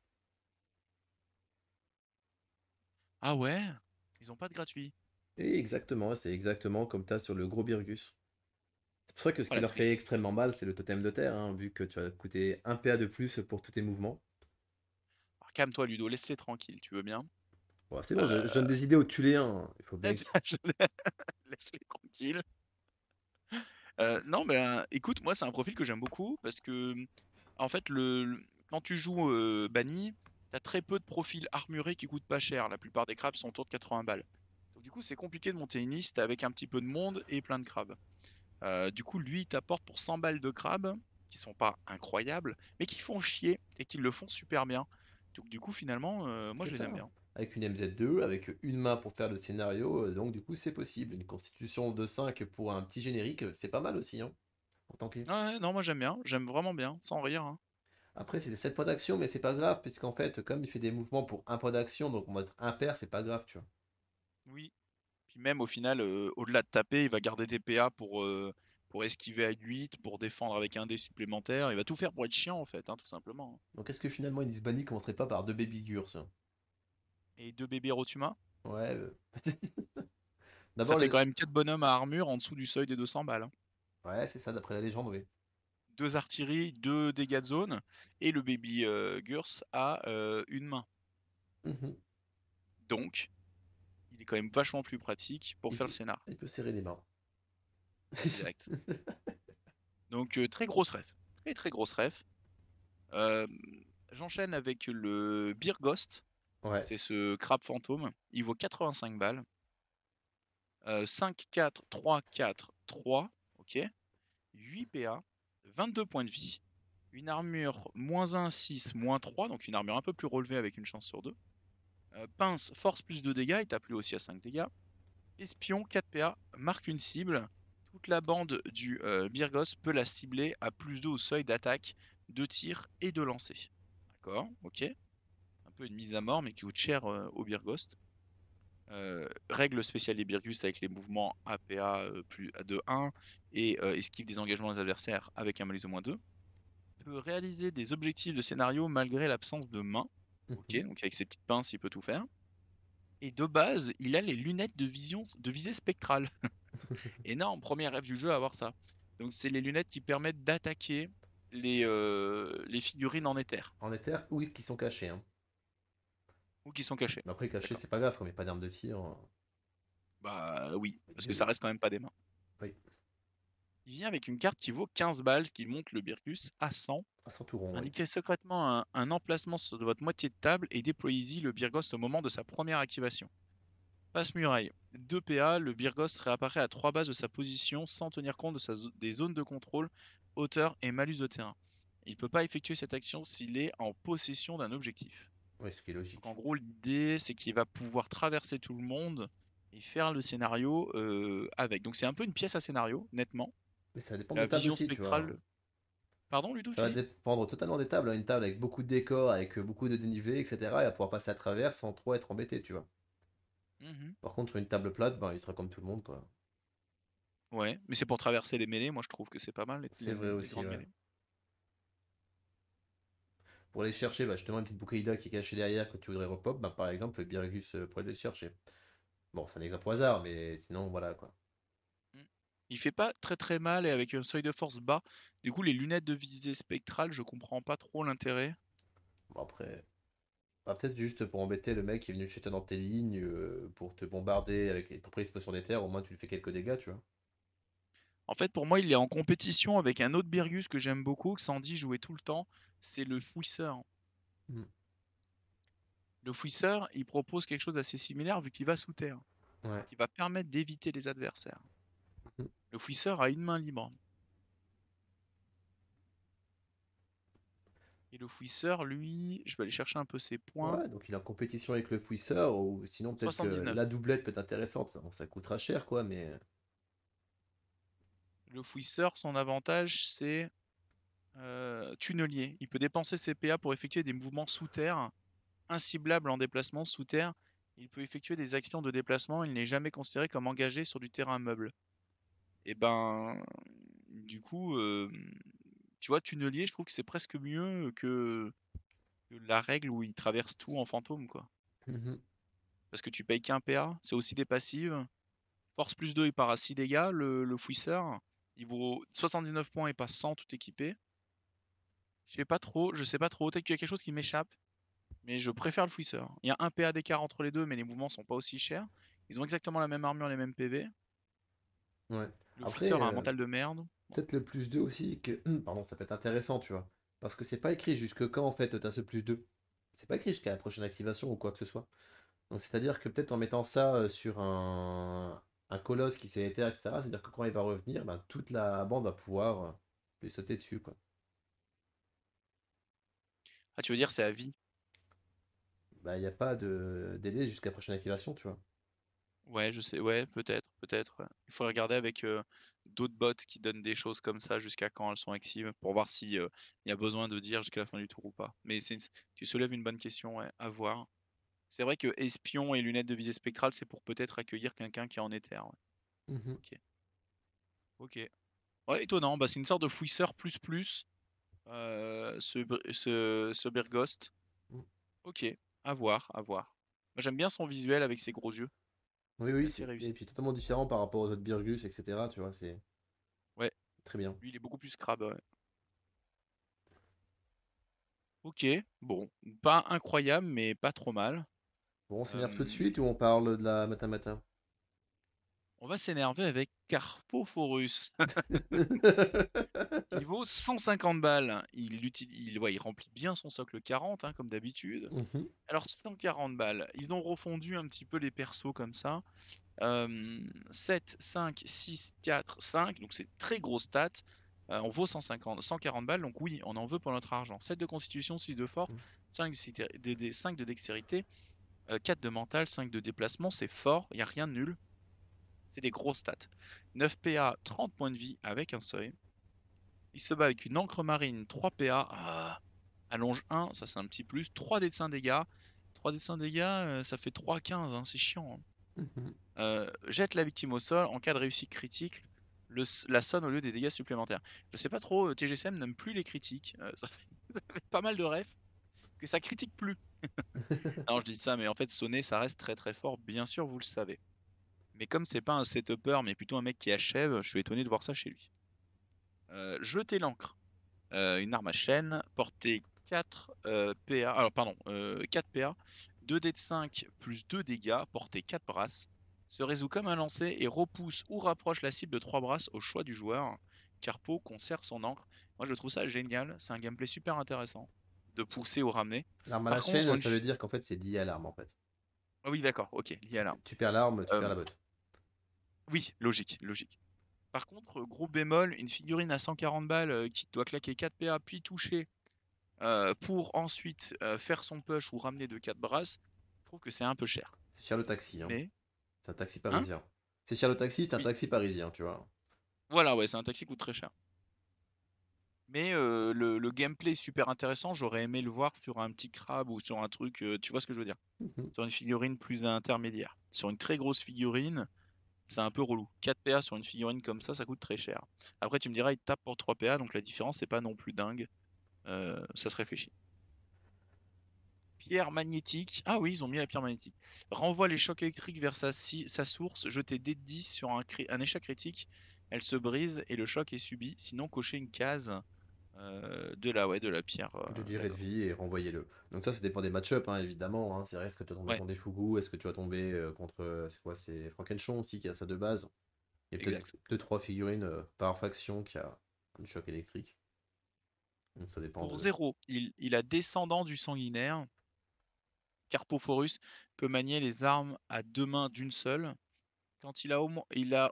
Ah ouais? Ils ont pas de gratuit. Et exactement, c'est exactement comme tu as sur le gros Birgus. C'est pour ça que ce Oh qui la leur fait triste. extrêmement mal, c'est le totem de terre, hein, vu que tu vas coûter 1 PA de plus pour tous tes mouvements. Alors, calme-toi Ludo, laisse-les tranquilles, tu veux bien? Bon, c'est bon, je donne Euh... des idées aux Tuléens, hein. Il faut bien que... Laisse-les tranquilles. Non, écoute, moi c'est un profil que j'aime beaucoup parce que en fait quand tu joues banni, t'as très peu de profils armurés qui coûtent pas cher. La plupart des crabes sont autour de 80 balles. Donc du coup c'est compliqué de monter une liste avec un petit peu de monde et plein de crabes. Du coup lui il t'apporte pour 100 balles de crabes qui sont pas incroyables mais qui font chier et qui le font super bien. Donc du coup finalement moi C'est je les aime ça. bien. Avec une MZ2, avec une main pour faire le scénario, donc du coup c'est possible. Une constitution de 5 pour un petit générique, c'est pas mal aussi, hein, pour tanker. Ouais, non moi j'aime bien, j'aime vraiment bien, sans rire, hein. Après, c'est des 7 points d'action, mais c'est pas grave, puisqu'en fait, comme il fait des mouvements pour un point d'action, donc en mode impair, c'est pas grave, tu vois. Oui. Puis même au final, au-delà de taper, il va garder des PA pour esquiver à 8, pour défendre avec un dé supplémentaire. Il va tout faire pour être chiant en fait, hein, tout simplement. Donc est-ce que finalement Inisbani commencerait pas par deux Baby Gurs? Et deux bébés Rotuma, Ouais. ça D'abord, fait quand même 4 bonhommes à armure en dessous du seuil des 200 balles, hein. ouais, c'est ça, d'après la légende, oui. Deux artilleries, deux dégâts de zone, et le baby Gurs a une main. Mhm. Donc, il est quand même vachement plus pratique pour Il faire le peut, scénar. il peut serrer les mains. Exact. Donc, très grosse ref. Très très grosse ref. Euh, J'enchaîne avec le Beer Ghost. Ouais. C'est ce crabe fantôme. Il vaut 85 balles. 5, 4, 3, 4, 3. Ok. 8 PA. 22 points de vie. Une armure -1, 6, -3. Donc une armure un peu plus relevée avec une chance sur 2. Pince, force plus 2 dégâts. Il tape lui aussi à 5 dégâts. Espion, 4 PA. Marque une cible. Toute la bande du Birgos peut la cibler à +2 au seuil d'attaque, de tir et de lancer. D'accord. Ok. Un peu une mise à mort, mais qui coûte cher au Birghost. Règle spéciale des Birgus avec les mouvements APA plus de 1 et esquive des engagements des adversaires avec un malus de -2. Peut réaliser des objectifs de scénario malgré l'absence de main. Ok, Mhm. donc avec ses petites pinces, il peut tout faire. Et de base, il a les lunettes de vision de visée spectrale. Énorme, première rêve du jeu à avoir ça. Donc c'est les lunettes qui permettent d'attaquer les figurines en éther En éther, oui, qui sont cachés, hein. ou qui sont cachées. Mais après, cachés, D'accord. c'est pas grave, on met pas d'arme de tir. Bah oui, parce que Oui. ça reste quand même pas des mains. Oui. Il vient avec une carte qui vaut 15 balles, ce qui monte le Birkus à 100. À 100 tout rond, oui. Indiquez secrètement un emplacement sur votre moitié de table et déployez-y le Birgos au moment de sa première activation. Passe-muraille. 2 PA, le Birgos réapparaît à 3 bases de sa position sans tenir compte de des zones de contrôle, hauteur et malus de terrain. Il ne peut pas effectuer cette action s'il est en possession d'un objectif. Oui, ce qui est Donc en logique. gros, l'idée, c'est qu'il va pouvoir traverser tout le monde et faire le scénario avec. Donc c'est un peu une pièce à scénario, nettement. Mais ça dépend des La tables vision aussi, tu vois. spectrale. Pardon, Ludo, Ça tu va dis? dépendre totalement des tables, hein. Une table avec beaucoup de décors, avec beaucoup de dénivelé, etc. Il va pouvoir passer à travers sans trop être embêté, tu vois. Mhm. Par contre, sur une table plate, ben, il sera comme tout le monde, quoi. Ouais, mais c'est pour traverser les mêlées. Moi, je trouve que c'est pas mal, C'est vrai les aussi, grandes ouais. mêlées. Pour aller chercher, bah, justement, une petite Boukaïda qui est cachée derrière que tu voudrais repop, bah, par exemple, le Birgus pour aller le chercher. Bon, c'est un exemple au hasard, mais sinon, voilà, quoi. Mm. Il fait pas très très mal et avec un seuil de force bas. Du coup, les lunettes de visée spectrale, je comprends pas trop l'intérêt. Bon, après, bah, peut-être juste pour embêter le mec qui est venu chez toi dans tes lignes, pour te bombarder avec ton prédisposition des terres, au moins tu lui fais quelques dégâts, tu vois. En fait, pour moi, il est en compétition avec un autre Birgus que j'aime beaucoup, que Sandy jouait tout le temps. C'est le Fouisseur. Mm. Le Fouisseur, il propose quelque chose d'assez similaire vu qu'il va sous terre, Ouais. qui va permettre d'éviter les adversaires. Mm. Le Fouisseur a une main libre. Et le Fouisseur, lui, je vais aller chercher un peu ses points. Ouais, donc il est en compétition avec le fouisseur, ou sinon peut-être que 79. la doublette peut être intéressante. Donc ça coûtera cher, quoi, mais Le Fouisseur, son avantage, c'est tunnelier. Il peut dépenser ses PA pour effectuer des mouvements sous terre, inciblables en déplacement sous terre. Il peut effectuer des actions de déplacement. Il n'est jamais considéré comme engagé sur du terrain meuble. Et ben, du coup, tu vois, tunnelier, je trouve que c'est presque mieux que la règle où il traverse tout en fantôme, quoi. Mhm. Parce que tu payes qu'un PA, c'est aussi des passives. Force plus 2, il part à 6 dégâts, le fouisseur. Il vaut 79 points, il passe 100 tout équipé. Je sais pas trop, peut-être qu'il y a quelque chose qui m'échappe, mais je préfère le fouisseur. Il y a un PA d'écart entre les deux, mais les mouvements sont pas aussi chers. Ils ont exactement la même armure, les mêmes PV. Ouais. Le Après, fouisseur a un mental de merde. Bon. peut-être le plus 2 aussi, que pardon, ça peut être intéressant, tu vois. Parce que c'est pas écrit jusque quand en fait t'as ce plus 2. C'est pas écrit jusqu'à la prochaine activation ou quoi que ce soit. Donc c'est-à-dire que peut-être en mettant ça sur un colosse qui s'est éteint, etc., c'est-à-dire que quand il va revenir, ben, toute la bande va pouvoir lui sauter dessus, quoi. Ah, tu veux dire c'est à vie? Bah, il n'y a pas de délai jusqu'à la prochaine activation, tu vois. Ouais, je sais, ouais, peut-être, ouais. Il faudrait regarder avec d'autres bots qui donnent des choses comme ça jusqu'à quand elles sont actives pour voir si il y a besoin de dire jusqu'à la fin du tour ou pas. Mais tu soulèves une bonne question, ouais, à voir. C'est vrai que espion et lunettes de visée spectrale, c'est pour peut-être accueillir quelqu'un qui est en éther. Ouais. Mhm. Ok, ok. Ouais, étonnant. Bah, c'est une sorte de fouisseur plus plus. Ce Berghost. Ok, à voir, à voir. Moi, j'aime bien son visuel avec ses gros yeux. Oui, C'est oui, assez et réussi. puis totalement différent par rapport aux autres Birgus, etc., tu vois, c'est Ouais, très bien. lui, il est beaucoup plus crade. Ouais. Ok, bon, pas incroyable, mais pas trop mal. Bon, on s'énerve tout de Euh, suite ou on parle de la matin-matin? on va s'énerver avec Carpophorus. Il vaut 150 balles. Ouais, il remplit bien son socle 40, hein, comme d'habitude. Mhm. Alors, 140 balles. Ils ont refondu un petit peu les persos comme ça. 7, 5, 6, 4, 5. Donc, c'est très gros stats. On vaut 150, 140 balles. Donc, oui, on en veut pour notre argent. 7 de constitution, 6 de force, 5 de dextérité, 4 de mental, 5 de déplacement. C'est fort. Il n'y a rien de nul. C'est des gros stats. 9 PA, 30 points de vie avec un seuil. Il se bat avec une encre marine, 3 PA. Ah, allonge 1, ça c'est un petit plus. 3 dés de 5 dégâts. 3 dés de 5 dégâts, ça fait 3,15, hein, c'est chiant. Hein. Mhm. Jette la victime au sol. En cas de réussite critique, la sonne au lieu des dégâts supplémentaires. Je sais pas trop, TGCM n'aime plus les critiques. Ça fait pas mal de refs que ça critique plus. Non, je dis ça, mais en fait, sonner, ça reste très très fort, bien sûr, vous le savez. Mais comme c'est pas un setupper, mais plutôt un mec qui achève, je suis étonné de voir ça chez lui. Jeter l'encre. Une arme à chaîne, portée 4 PA, alors pardon, 4 PA, 2 dés de 5 plus 2 dégâts, portée 4 brasses, se résout comme un lancer et repousse ou rapproche la cible de 3 brasses au choix du joueur. Carpo conserve son encre. Moi je trouve ça génial, c'est un gameplay super intéressant de pousser ou ramener. L'arme à la Par contre, sur chaîne, une... ça veut dire qu'en fait c'est lié à l'arme en fait. Ah oui d'accord, ok, lié à l'arme. Tu perds l'arme, tu Euh, perds la botte. oui, logique, logique. Par contre, gros bémol, une figurine à 140 balles qui doit claquer 4 PA puis toucher pour ensuite faire son push ou ramener de 4 brasses, je trouve que c'est un peu cher. C'est cher le taxi, hein. Mais, C'est un taxi hein? parisien. C'est cher le taxi, c'est un Oui, taxi parisien, tu vois. voilà, ouais, c'est un taxi qui coûte très cher. Mais le gameplay est super intéressant, j'aurais aimé le voir sur un petit crabe ou sur un truc, tu vois ce que je veux dire? Mhm. Sur une figurine plus intermédiaire. Sur une très grosse figurine, c'est un peu relou. 4 PA sur une figurine comme ça coûte très cher. Après, tu me diras, il tape pour 3 PA, donc la différence, c'est pas non plus dingue. Ça se réfléchit. Pierre magnétique. Ah oui, ils ont mis la pierre magnétique. Renvoie les chocs électriques vers sa source. Jetez d 10 sur un échec critique. Elle se brise et le choc est subi. Sinon, cochez une case de la pierre. De durée de D'accord. vie et renvoyez-le. Donc ça dépend des match-up, hein, évidemment. Hein. C'est vrai, est-ce que tu vas tomber Ouais, contre des Fugu? Est-ce que tu vas tomber contre c'est quoi? C'est Frankenstein aussi qui a ça de base. Il y a peut-être exact. 2-3 figurines par faction qui a un choc électrique. Donc ça dépend Pour de. 0, il a descendant du sanguinaire. Carpophorus peut manier les armes à deux mains d'une seule. Quand il a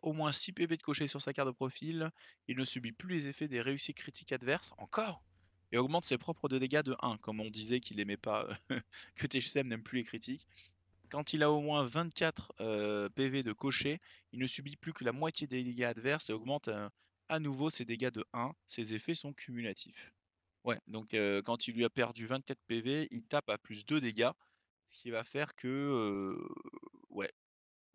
au moins 6 PV de cocher sur sa carte de profil, il ne subit plus les effets des réussites critiques adverses, encore, et augmente ses propres dégâts de 1, comme on disait qu'il aimait pas, que TGCM n'aime plus les critiques. Quand il a au moins 24 PV de cocher, il ne subit plus que la moitié des dégâts adverses et augmente à nouveau ses dégâts de 1. Ses effets sont cumulatifs. Ouais, donc quand il lui a perdu 24 PV, il tape à plus 2 dégâts, ce qui va faire que... ouais,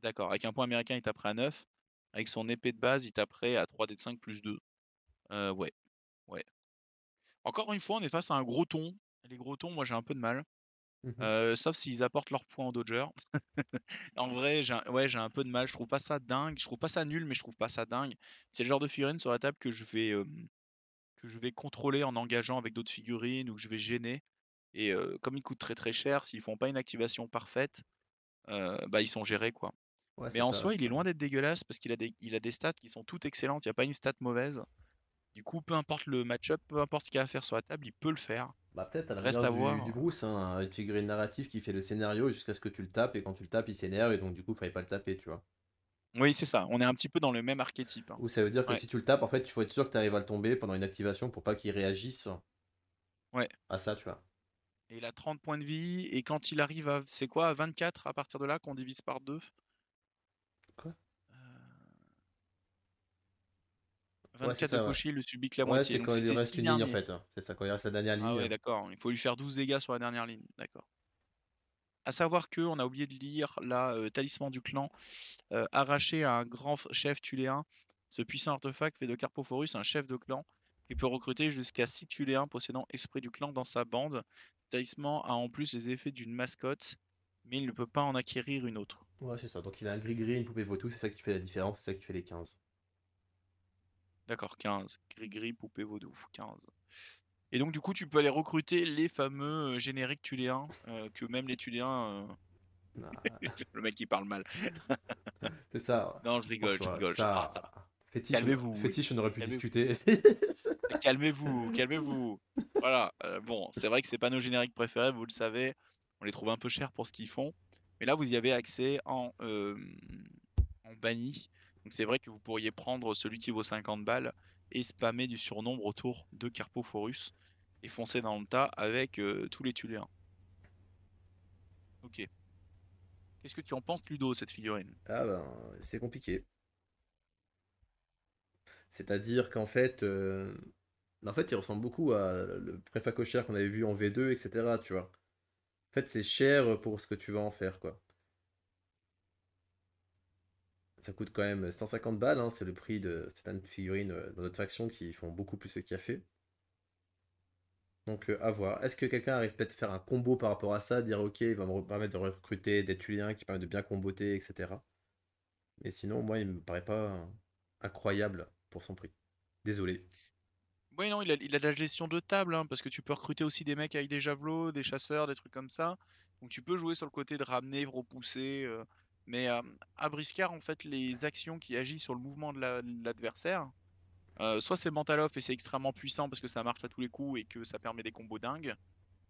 d'accord, avec un point américain, il taperait à 9. Avec son épée de base, il taperait à 3 dés de 5 plus 2. Ouais, ouais. Encore une fois, on est face à un gros ton. Les gros tons, moi, j'ai un peu de mal, Mmh. sauf s'ils apportent leurs points en dodger. En vrai, j'ai un peu de mal. Je trouve pas ça dingue. Je trouve pas ça nul, mais je trouve pas ça dingue. C'est le genre de figurine sur la table que je vais contrôler en engageant avec d'autres figurines ou que je vais gêner et comme ils coûtent très, très cher, s'ils font pas une activation parfaite, bah, ils sont gérés, quoi. Ouais, Mais c'est en ça, soi, il c'est est ça. loin d'être dégueulasse parce qu'il a des stats qui sont toutes excellentes. Il y a pas une stat mauvaise. Du coup, peu importe le match-up, peu importe ce qu'il y a à faire sur la table, il peut le faire. Bah, peut-être à la Reste rigueur à du voir. Bruce, hein, une figurine narrative qui fait le scénario jusqu'à ce que tu le tapes, et quand tu le tapes, il s'énerve, et donc du coup, il fallait pas le taper, tu vois. Oui, c'est ça. On est un petit peu dans le même archétype, hein. Ou ça veut dire que Ouais, si tu le tapes, en fait, il faut être sûr que tu arrives à le tomber pendant une activation pour pas qu'il réagisse ouais. à ça, tu vois. Et il a 30 points de vie. Et quand il arrive à, c'est quoi, à 24 à partir de là qu'on divise par 2? Quoi? 24 Ouais, c'est de ça, ouais. cocher, il le subit que la Ouais, moitié. c'est Donc quand c'est il lui ses reste 6 une ligne, en derniers. fait, hein. C'est ça, quand il reste la dernière Ah ligne. ouais, d'accord. Il faut lui faire 12 dégâts sur la dernière ligne. D'accord. À savoir que on a oublié de lire la talisman du clan. Arraché à un chef tuléen. Ce puissant artefact fait de Carpophorus un chef de clan qui peut recruter jusqu'à 6 tuléens possédant esprit du clan dans sa bande. Le talisman a en plus les effets d'une mascotte, mais il ne peut pas en acquérir une autre. Ouais, c'est ça. Donc il a un gris-gris, une poupée vaudou, c'est ça qui fait la différence, c'est ça qui fait les 15. D'accord, 15. Gris-gris, poupée vaudou, 15. Et donc du coup, tu peux aller recruter les fameux génériques tuléens, que même les tuléens... Ah, Le mec qui parle mal. c'est ça. Non, je rigole, je Franchement, rigole. Ah, ça va. ça. Calmez-vous, Fétiche, on aurait pu calmez-vous. discuter. Calmez-vous, calmez-vous. Voilà, bon, c'est vrai que c'est pas nos génériques préférés, vous le savez. On les trouve un peu chers pour ce qu'ils font. Mais là, vous y avez accès en banni. Donc c'est vrai que vous pourriez prendre celui qui vaut 50 balles et spammer du surnombre autour de Carpophorus et foncer dans le tas avec tous les Tuléens. Ok. Qu'est-ce que tu en penses, Ludo, cette figurine? Ah ben, c'est compliqué. C'est-à-dire qu'en fait, il ressemble beaucoup à le préfacochère qu'on avait vu en V2, etc. Tu vois. En fait, c'est cher pour ce que tu vas en faire, quoi. Ça coûte quand même 150 balles, hein, c'est le prix de certaines figurines dans notre faction qui font beaucoup plus que café. Donc à voir. Est-ce que quelqu'un arrive peut-être à faire un combo par rapport à ça, dire ok, il va me permettre de recruter des Tuliens qui permettent de bien comboter, etc. Mais sinon, moi, il me paraît pas incroyable pour son prix. Désolé. Oui, non, il a de la gestion de table, hein, parce que tu peux recruter aussi des mecs avec des javelots, des chasseurs, des trucs comme ça. Donc tu peux jouer sur le côté de ramener, repousser. Mais à Briscard, en fait, les actions qui agissent sur le mouvement de l'adversaire, soit c'est mental off et c'est extrêmement puissant parce que ça marche à tous les coups et que ça permet des combos dingues,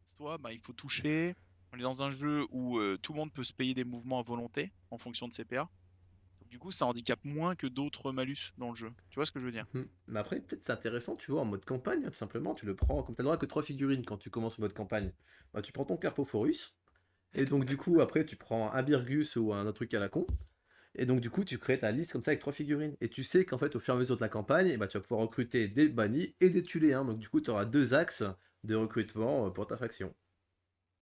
soit bah, il faut toucher. On est dans un jeu où tout le monde peut se payer des mouvements à volonté en fonction de ses PA. Donc du coup, ça handicape moins que d'autres malus dans le jeu. Tu vois ce que je veux dire? Mhm. Mais après, peut-être c'est intéressant, tu vois, en mode campagne, hein, tout simplement. Tu le prends, comme tu n'as le droit que 3 figurines quand tu commences en mode campagne. Bah, tu prends ton Carpophorus, et donc du coup, après, tu prends un Birgus ou un autre truc à la con. Et donc du coup, tu crées ta liste comme ça avec 3 figurines. Et tu sais qu'en fait, au fur et à mesure de la campagne, eh ben, tu vas pouvoir recruter des bannis et des tuléens. Donc du coup, tu auras deux axes de recrutement pour ta faction.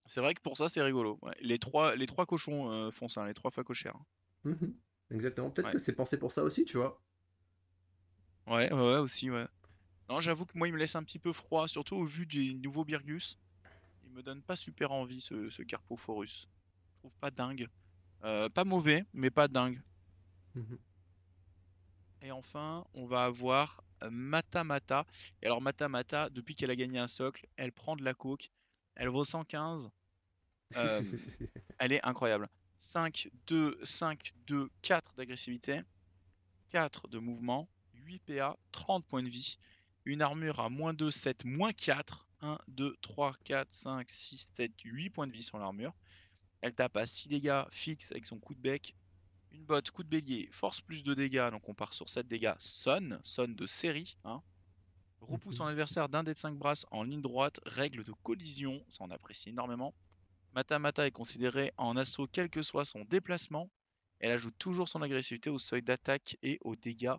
C'est vrai que pour ça, c'est rigolo. Ouais. Les trois cochons font ça, les trois facochères. Mhm. Exactement. Peut-être Ouais. que c'est pensé pour ça aussi, tu vois. Ouais, ouais, ouais, aussi, ouais. Non, j'avoue que moi, il me laisse un petit peu froid, surtout au vu du nouveau Birgus. Il me donne pas super envie, ce Carpophorus. Je trouve pas dingue. Pas mauvais, mais pas dingue. Mhm. Et enfin, on va avoir Mata Mata. Et alors, Mata Mata, depuis qu'elle a gagné un socle, elle prend de la coke. Elle vaut 115. Euh, Elle est incroyable. 5, 2, 4 d'agressivité. 4 de mouvement, 8 PA, 30 points de vie, une armure à -2, 7, -4, 1, 2, 3, 4, 5, 6, 7, 8 points de vie sur l'armure. Elle tape à 6 dégâts fixe avec son coup de bec. Une botte, coup de bélier, force plus de dégâts, donc on part sur 7 dégâts, sonne de série. Hein. Repousse son Mhm. adversaire d'un dé de 5 brasses en ligne droite, règle de collision, ça on apprécie énormément. Mata Mata est considérée en assaut quel que soit son déplacement. Elle ajoute toujours son agressivité au seuil d'attaque et aux dégâts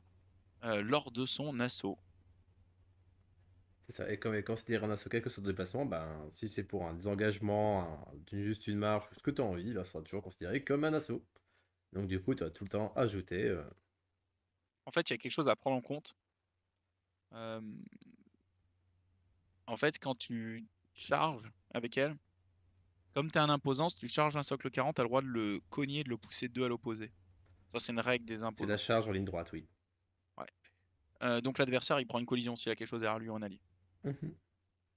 lors de son assaut. C'est ça. Et comme elle est considérée un assaut quel que soit son déplacement, ben, si c'est pour un désengagement, juste une marche, ou ce que tu as envie, ben, ça sera toujours considéré comme un assaut. Donc du coup, tu vas tout le temps ajouter. En fait, il y a quelque chose à prendre en compte. Euh, En fait, quand tu charges avec elle, comme tu es un imposant, si tu charges un socle 40, tu as le droit de le cogner et de le pousser 2 à l'opposé. Ça, c'est une règle des C'est la imposants. charge en ligne droite, oui. Ouais. Donc l'adversaire, il prend une collision s'il a quelque chose derrière lui ou un allié. Mhm.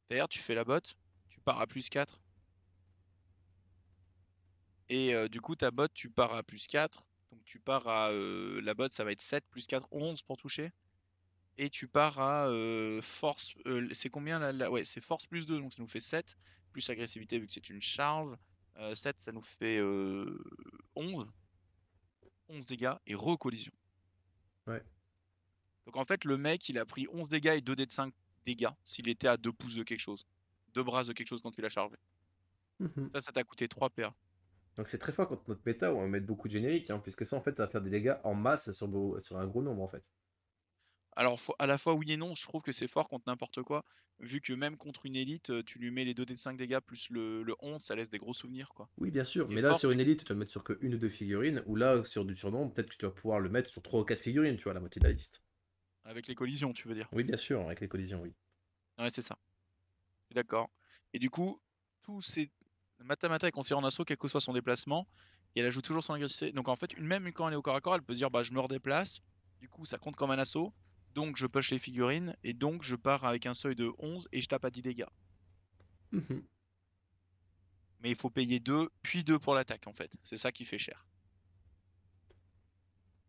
D'ailleurs, tu fais la botte, tu pars à +4. Et du coup, ta botte, tu pars à +4. Donc tu pars à... la botte, ça va être 7, +4, 11 pour toucher. Et tu pars à force... c'est combien là, ouais, c'est force +2, donc ça nous fait 7. Plus agressivité, vu que c'est une charge. 7, ça nous fait 11. 11 dégâts et recollision. Ouais. Donc en fait, le mec, il a pris 11 dégâts et 2 dés de 5 dégâts s'il était à 2 pouces de quelque chose. 2 bras de quelque chose quand tu l'as chargé. Mhm. Ça t'a coûté 3 PA. Donc c'est très fort contre notre méta où on va mettre beaucoup de génériques, hein, puisque ça en fait ça va faire des dégâts en masse sur un gros nombre en fait. Alors, à la fois oui et non, je trouve que c'est fort contre n'importe quoi, vu que même contre une élite, tu lui mets les 2 dés de 5 dégâts plus le 11, ça laisse des gros souvenirs, quoi. Oui, bien Ce sûr, qui est mais là fort, sur c'est une élite, tu vas le mettre sur que une ou deux figurines, ou là sur du surnom, peut-être que tu vas pouvoir le mettre sur trois ou quatre figurines, tu vois, la moitié de la liste. avec les collisions, tu veux dire. Oui, bien sûr, avec les collisions, oui. Ouais, c'est ça. Je suis d'accord. Et du coup, tous ces Matamata est considérée en assaut, quel que soit son déplacement, et elle ajoute toujours son agressivité. Donc en fait, même quand elle est au corps à corps, elle peut se dire bah je me redéplace, du coup ça compte comme un assaut, donc je push les figurines, et donc je pars avec un seuil de 11 et je tape à 10 dégâts. Mhm. Mais il faut payer 2, puis 2 pour l'attaque en fait. C'est ça qui fait cher.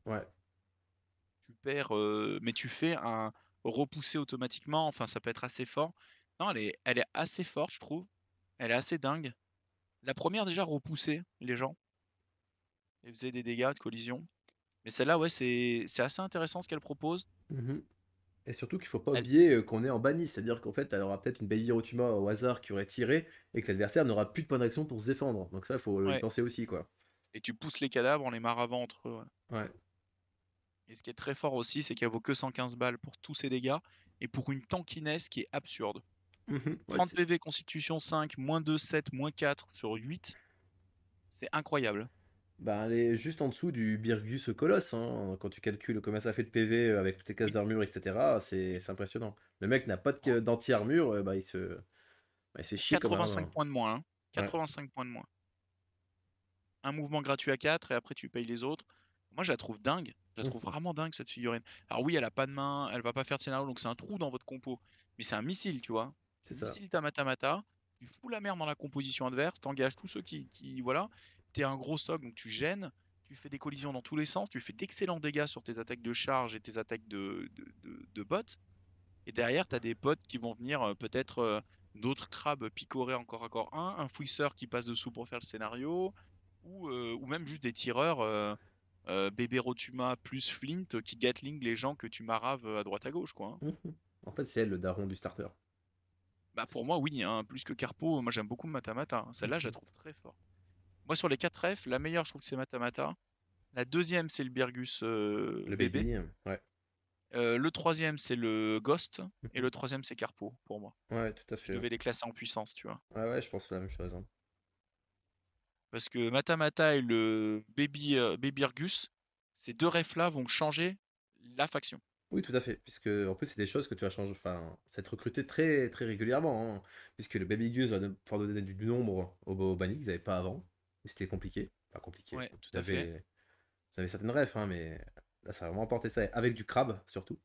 Ouais. Tu perds, mais tu fais un repousser automatiquement, enfin ça peut être assez fort. Non, elle est assez forte, je trouve. Elle est assez dingue. La première déjà repoussait les gens et faisait des dégâts de collision. Mais celle-là, ouais, c'est assez intéressant ce qu'elle propose. Mhm. Et surtout qu'il faut pas Elle... oublier qu'on est en banni, c'est-à-dire qu'en fait, elle aura peut-être une Baby Rotuma au hasard qui aurait tiré, et que l'adversaire n'aura plus de point d'action pour se défendre. Donc ça, il faut y Ouais. penser aussi, quoi. Et tu pousses les cadavres en les maravant entre eux. Ouais. Ouais. Et ce qui est très fort aussi, c'est qu'elle vaut que 115 balles pour tous ses dégâts et pour une tankiness qui est absurde. Mhm. Ouais, 30 PV, constitution 5, -2, 7, -4 sur 8. C'est incroyable. bah, elle est juste en dessous du Birgus Colosse, hein. Quand tu calcules combien ça fait de PV avec toutes les cases Oui, d'armure, etc., oui. c'est impressionnant. Le mec n'a pas Pour, d'anti-armure, bah, il se fait pour chier comme 85 un. points de moins. Hein. Ouais. 85 points de moins. Un mouvement gratuit à 4 et après tu payes les autres. Moi, je la trouve dingue. Je la trouve Mhm. vraiment dingue cette figurine. Alors oui, elle a pas de main, elle va pas faire de scénario, donc c'est un trou dans votre compo. Mais c'est un missile, tu vois. C'est Tu ça. missiles ta mata, tu fous la merde dans la composition adverse, t'engages tous ceux voilà. T'es un gros soc, donc tu gênes. Tu fais des collisions dans tous les sens, tu fais d'excellents dégâts sur tes attaques de charge et tes attaques de bots. Et derrière, tu as des potes qui vont venir peut-être d'autres crabes picorés encore à corps un fouisseur qui passe dessous pour faire le scénario, ou même juste des tireurs bébé Rotuma plus Flint qui gatling les gens que tu maraves à droite à gauche, quoi. Hein. Mhm. En fait, c'est elle le daron du starter. Bah pour moi, oui, hein, plus que Carpo, moi j'aime beaucoup Matamata. Hein. Celle-là, je la Mhm. trouve très forte. Moi, sur les 4 F, la meilleure, je trouve que c'est Matamata. La deuxième, c'est le Birgus Le bébé. baby, ouais. Le troisième, c'est le Ghost. Et Mhm. le troisième, c'est Carpo, pour moi. Ouais, tout à Si je fait. Ouais, devais les classer en puissance, tu vois. ouais, ouais, je pense la même chose, hein. Parce que Matamata et le Baby Argus, ces deux refs-là vont changer la faction. Oui, tout à fait. Puisque, en plus, c'est des choses que tu vas changer. Enfin, c'est recruté très, très régulièrement, hein. Puisque le Baby Gus va pouvoir donner du nombre au banni qu'ils n'avaient pas avant. Et c'était compliqué. Pas compliqué. Ouais, tout à fait. Vous avez certaines refs, hein, mais là, ça va vraiment apporter ça. Avec du crabe, surtout.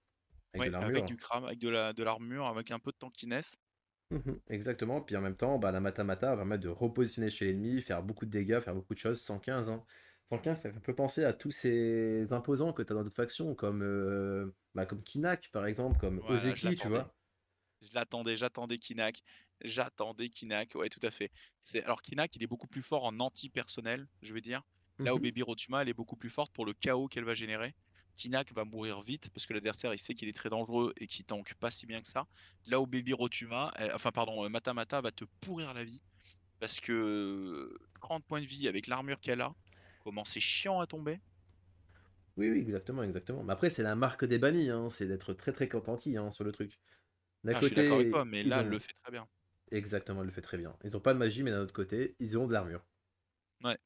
Avec de Ouais, avec l'armure. du crame, avec de l'armure, avec un peu de tankiness. Mhm, exactement. Puis en même temps, bah, la Mata-Mata va permettre de repositionner chez l'ennemi, faire beaucoup de dégâts, faire beaucoup de choses. 115, hein. 115, ça peut penser à tous ces imposants que tu as dans d'autres factions, comme Kinak, par exemple, comme Voilà, je Ozeki, tu l'attendais. vois. J'attendais Kinak. J'attendais Kinak. Ouais, tout à fait. Alors Kinak, il est beaucoup plus fort en anti-personnel, je vais dire. Là où Mhm, Baby Rotuma, elle est beaucoup plus forte pour le chaos qu'elle va générer. Kinak va mourir vite parce que l'adversaire il sait qu'il est très dangereux et qu'il tank pas si bien que ça. Là où Baby Rotuma, enfin pardon, Mata Mata va te pourrir la vie parce que 30 points de vie avec l'armure qu'elle a, comment c'est chiant à tomber. oui, oui, exactement, exactement. Mais après, c'est la marque des bannis, hein, c'est d'être très très contanky, hein, sur le truc. D'un Ah, je suis d'accord avec toi, côté, mais ils là, elle le ont. fait très bien. Exactement, elle le fait très bien. Ils ont pas de magie, mais d'un autre côté, ils ont de l'armure. Ouais,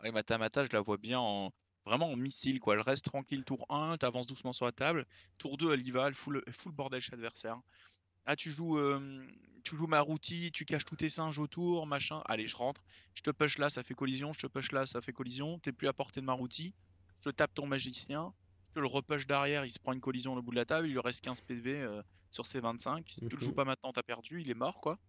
ouais Mata Mata, je la vois bien en vraiment en missile, quoi. Elle reste tranquille tour 1, t'avances doucement sur la table. Tour 2, elle y va, elle fout le bordel chez l'adversaire. Ah, tu joues Maruti, tu caches tous tes singes autour, machin. Allez, je rentre. Je te push là, ça fait collision. Je te push là, ça fait collision. T'es plus à portée de Maruti. Je te tape ton magicien. Je te le repush derrière, il se prend une collision au bout de la table. Il lui reste 15 PV sur ses 25. Si tu le joues Mhm. pas maintenant, t'as perdu. Il est mort, quoi.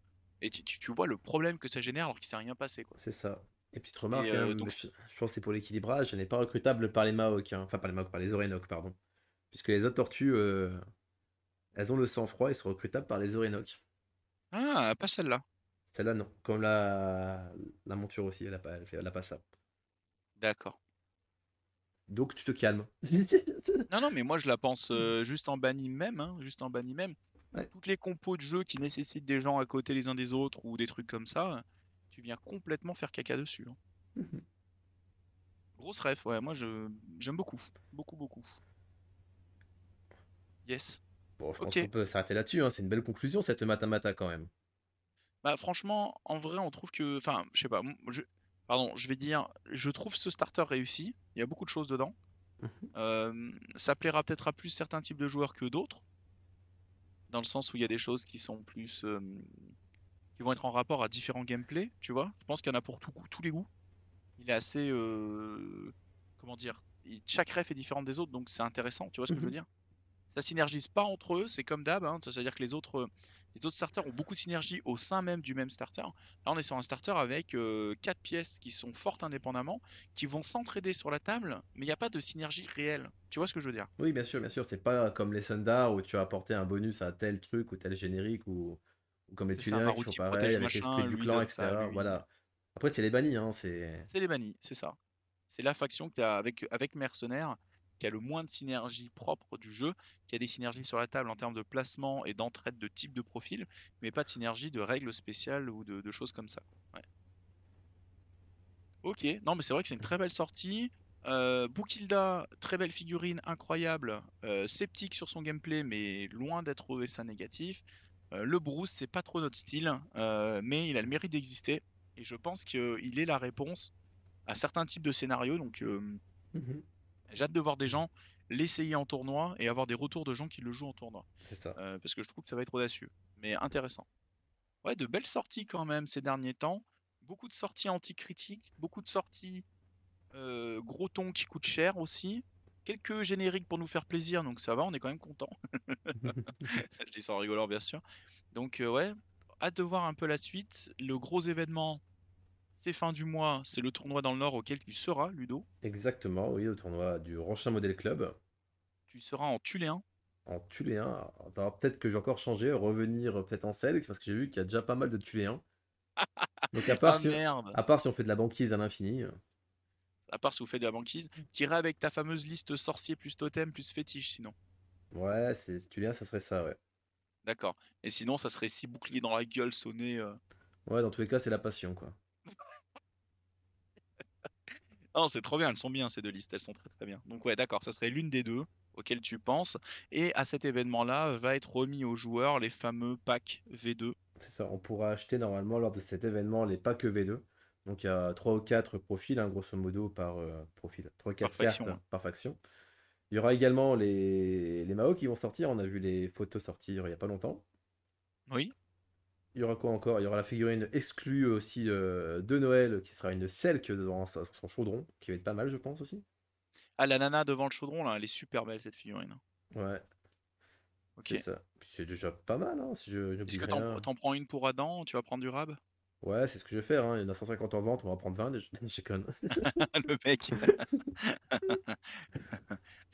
Et tu vois le problème que ça génère alors qu'il s'est rien passé, quoi. C'est ça. Et petite Et remarque, hein, mais donc, je pense que c'est pour l'équilibrage, elle n'est pas recrutable par les Maoks, hein. Enfin, par les Maoks, par les Orénoks, pardon. Puisque les autres tortues, elles ont le sang-froid et sont recrutables par les Orénoks. ah, pas celle-là. Celle-là, non. Comme la monture aussi, elle a pas ça. D'accord. Donc tu te calmes. Non, non, mais moi je la pense juste en banni même, hein, juste en banni même. Ouais. Toutes les compos de jeu qui nécessitent des gens à côté les uns des autres ou des trucs comme ça, tu viens complètement faire caca dessus, hein. Mhm. Grosse ref, ouais, moi j'aime beaucoup. Beaucoup, beaucoup. Yes. Bon, je pense qu'on Ok. peut s'arrêter là-dessus, hein. C'est une belle conclusion, cette Matamata quand même. Bah franchement, en vrai, on trouve que. Enfin, je sais pas. Pardon, je vais dire, je trouve ce starter réussi. Il y a beaucoup de choses dedans. Mhm. Ça plaira peut-être à plus certains types de joueurs que d'autres, dans le sens où il y a des choses qui sont plus. Qui vont être en rapport à différents gameplays, tu vois. Je pense qu'il y en a pour tous les goûts. Il est assez, comment dire, chaque ref est différente des autres, donc c'est intéressant, tu vois ce que je veux Mhm. dire. Ça synergise pas entre eux, c'est comme d'hab, hein, c'est-à-dire que les autres starters ont beaucoup de synergie au sein même du même starter. Là, on est sur un starter avec 4 pièces qui sont fortes indépendamment, qui vont s'entraider sur la table, mais il n'y a pas de synergie réelle. Tu vois ce que je veux dire? Oui, bien sûr, c'est pas comme les Sundar où tu as apporté un bonus à tel truc ou tel générique ou comme les C'est ça, Tuliens qui font Maruti pareil protège avec l'esprit machin, du lui clan, donne ça à etc. lui. Voilà. Après, c'est les bannis, hein, c'est. C'est les bannis, c'est ça. C'est la faction qui a, avec Mercenaires, qui a le moins de synergie propre du jeu, qui a des synergies sur la table en termes de placement et d'entraide de type de profil, mais pas de synergie de règles spéciales ou de choses comme ça, quoi. Ouais. Ok, non mais c'est vrai que c'est une très belle sortie. Bukilda, très belle figurine, incroyable. Sceptique sur son gameplay, mais loin d'être OSA négatif. Le Bruce, c'est pas trop notre style, mais il a le mérite d'exister. Et je pense qu'il est la réponse à certains types de scénarios. Donc, Mhm. j'ai hâte de voir des gens l'essayer en tournoi et avoir des retours de gens qui le jouent en tournoi. C'est ça. Parce que je trouve que ça va être audacieux, mais intéressant. Ouais, de belles sorties quand même ces derniers temps. Beaucoup de sorties anti-critiques, beaucoup de sorties gros ton qui coûtent cher aussi. Quelques génériques pour nous faire plaisir, donc ça va, on est quand même content. Je dis ça en rigolant, bien sûr. Donc, ouais, hâte de voir un peu la suite. Le gros événement, c'est fin du mois, c'est le tournoi dans le Nord auquel tu seras, Ludo. Exactement, oui, au tournoi du Ranchin Model Club Tu seras en Tuléen. en Tuléen. Alors, peut-être que j'ai encore changé, revenir peut-être en Select, parce que j'ai vu qu'il y a déjà pas mal de Tuléens. Donc Ah merde! à part si on fait de la banquise à l'infini, À part si vous faites de la banquise, t'irais avec ta fameuse liste sorcier plus totem plus fétiche sinon. ouais, c'est Tuléen, ça serait ça, ouais. D'accord. Et sinon, ça serait 6 boucliers dans la gueule sonné. Ouais, dans tous les cas, c'est la passion, quoi. Non, c'est trop bien, elles sont bien ces deux listes, elles sont très très bien. Donc ouais, d'accord, ça serait l'une des deux auxquelles tu penses. Et à cet événement-là, va être remis aux joueurs les fameux packs V2 C'est ça, on pourra acheter normalement lors de cet événement les packs V2. Donc il y a 3 ou 4 profils, hein, grosso modo, par profil. 3 ou par 4 cartes faction, hein. par faction. Il y aura également les Mao qui vont sortir. On a vu les photos sortir il n'y a pas longtemps. Oui. Il y aura quoi encore? Il y aura la figurine exclue aussi de Noël qui sera une Selk dans son chaudron, qui va être pas mal, je pense aussi. Ah, la nana devant le chaudron, là, elle est super belle cette figurine, hein. Ouais, Ok. c'est ça. Puis c'est déjà pas mal, hein, si je Est-ce n'oublie que rien. t'en prends une pour Adam? Tu vas prendre du rab? Ouais, c'est ce que je vais faire, hein. Il y en a 150 en vente, on va prendre 20. Je conne. Le mec.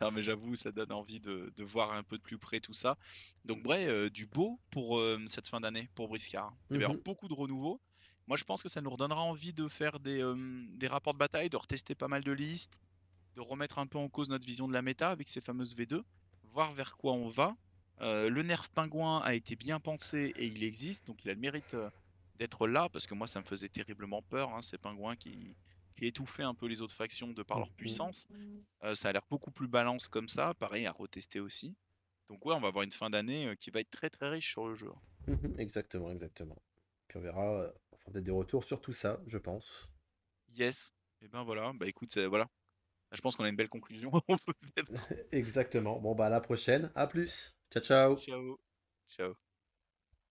Non, mais j'avoue, ça donne envie de voir un peu de plus près tout ça. Donc, bref, du beau pour cette fin d'année pour Briscard. Il va y avoir Mhm. beaucoup de renouveau. Moi, je pense que ça nous redonnera envie de faire des rapports de bataille, de retester pas mal de listes, de remettre un peu en cause notre vision de la méta avec ces fameuses V2, voir vers quoi on va. Le nerf pingouin a été bien pensé et il existe, donc il a le mérite d'être là, parce que moi, ça me faisait terriblement peur, hein, ces pingouins qui étouffaient un peu les autres factions de par leur Mhm. puissance. Ça a l'air beaucoup plus balance comme ça, pareil à retester aussi. Donc ouais, on va avoir une fin d'année qui va être très très riche sur le jeu. Mhm. Exactement, exactement. Puis on verra, on fera peut-être des retours sur tout ça, je pense. Yes. Et ben voilà, bah écoute, voilà. Je pense qu'on a une belle conclusion. On peut peut-être- Exactement. Bon, bah à la prochaine. À plus. Ciao, ciao. Ciao. Ciao.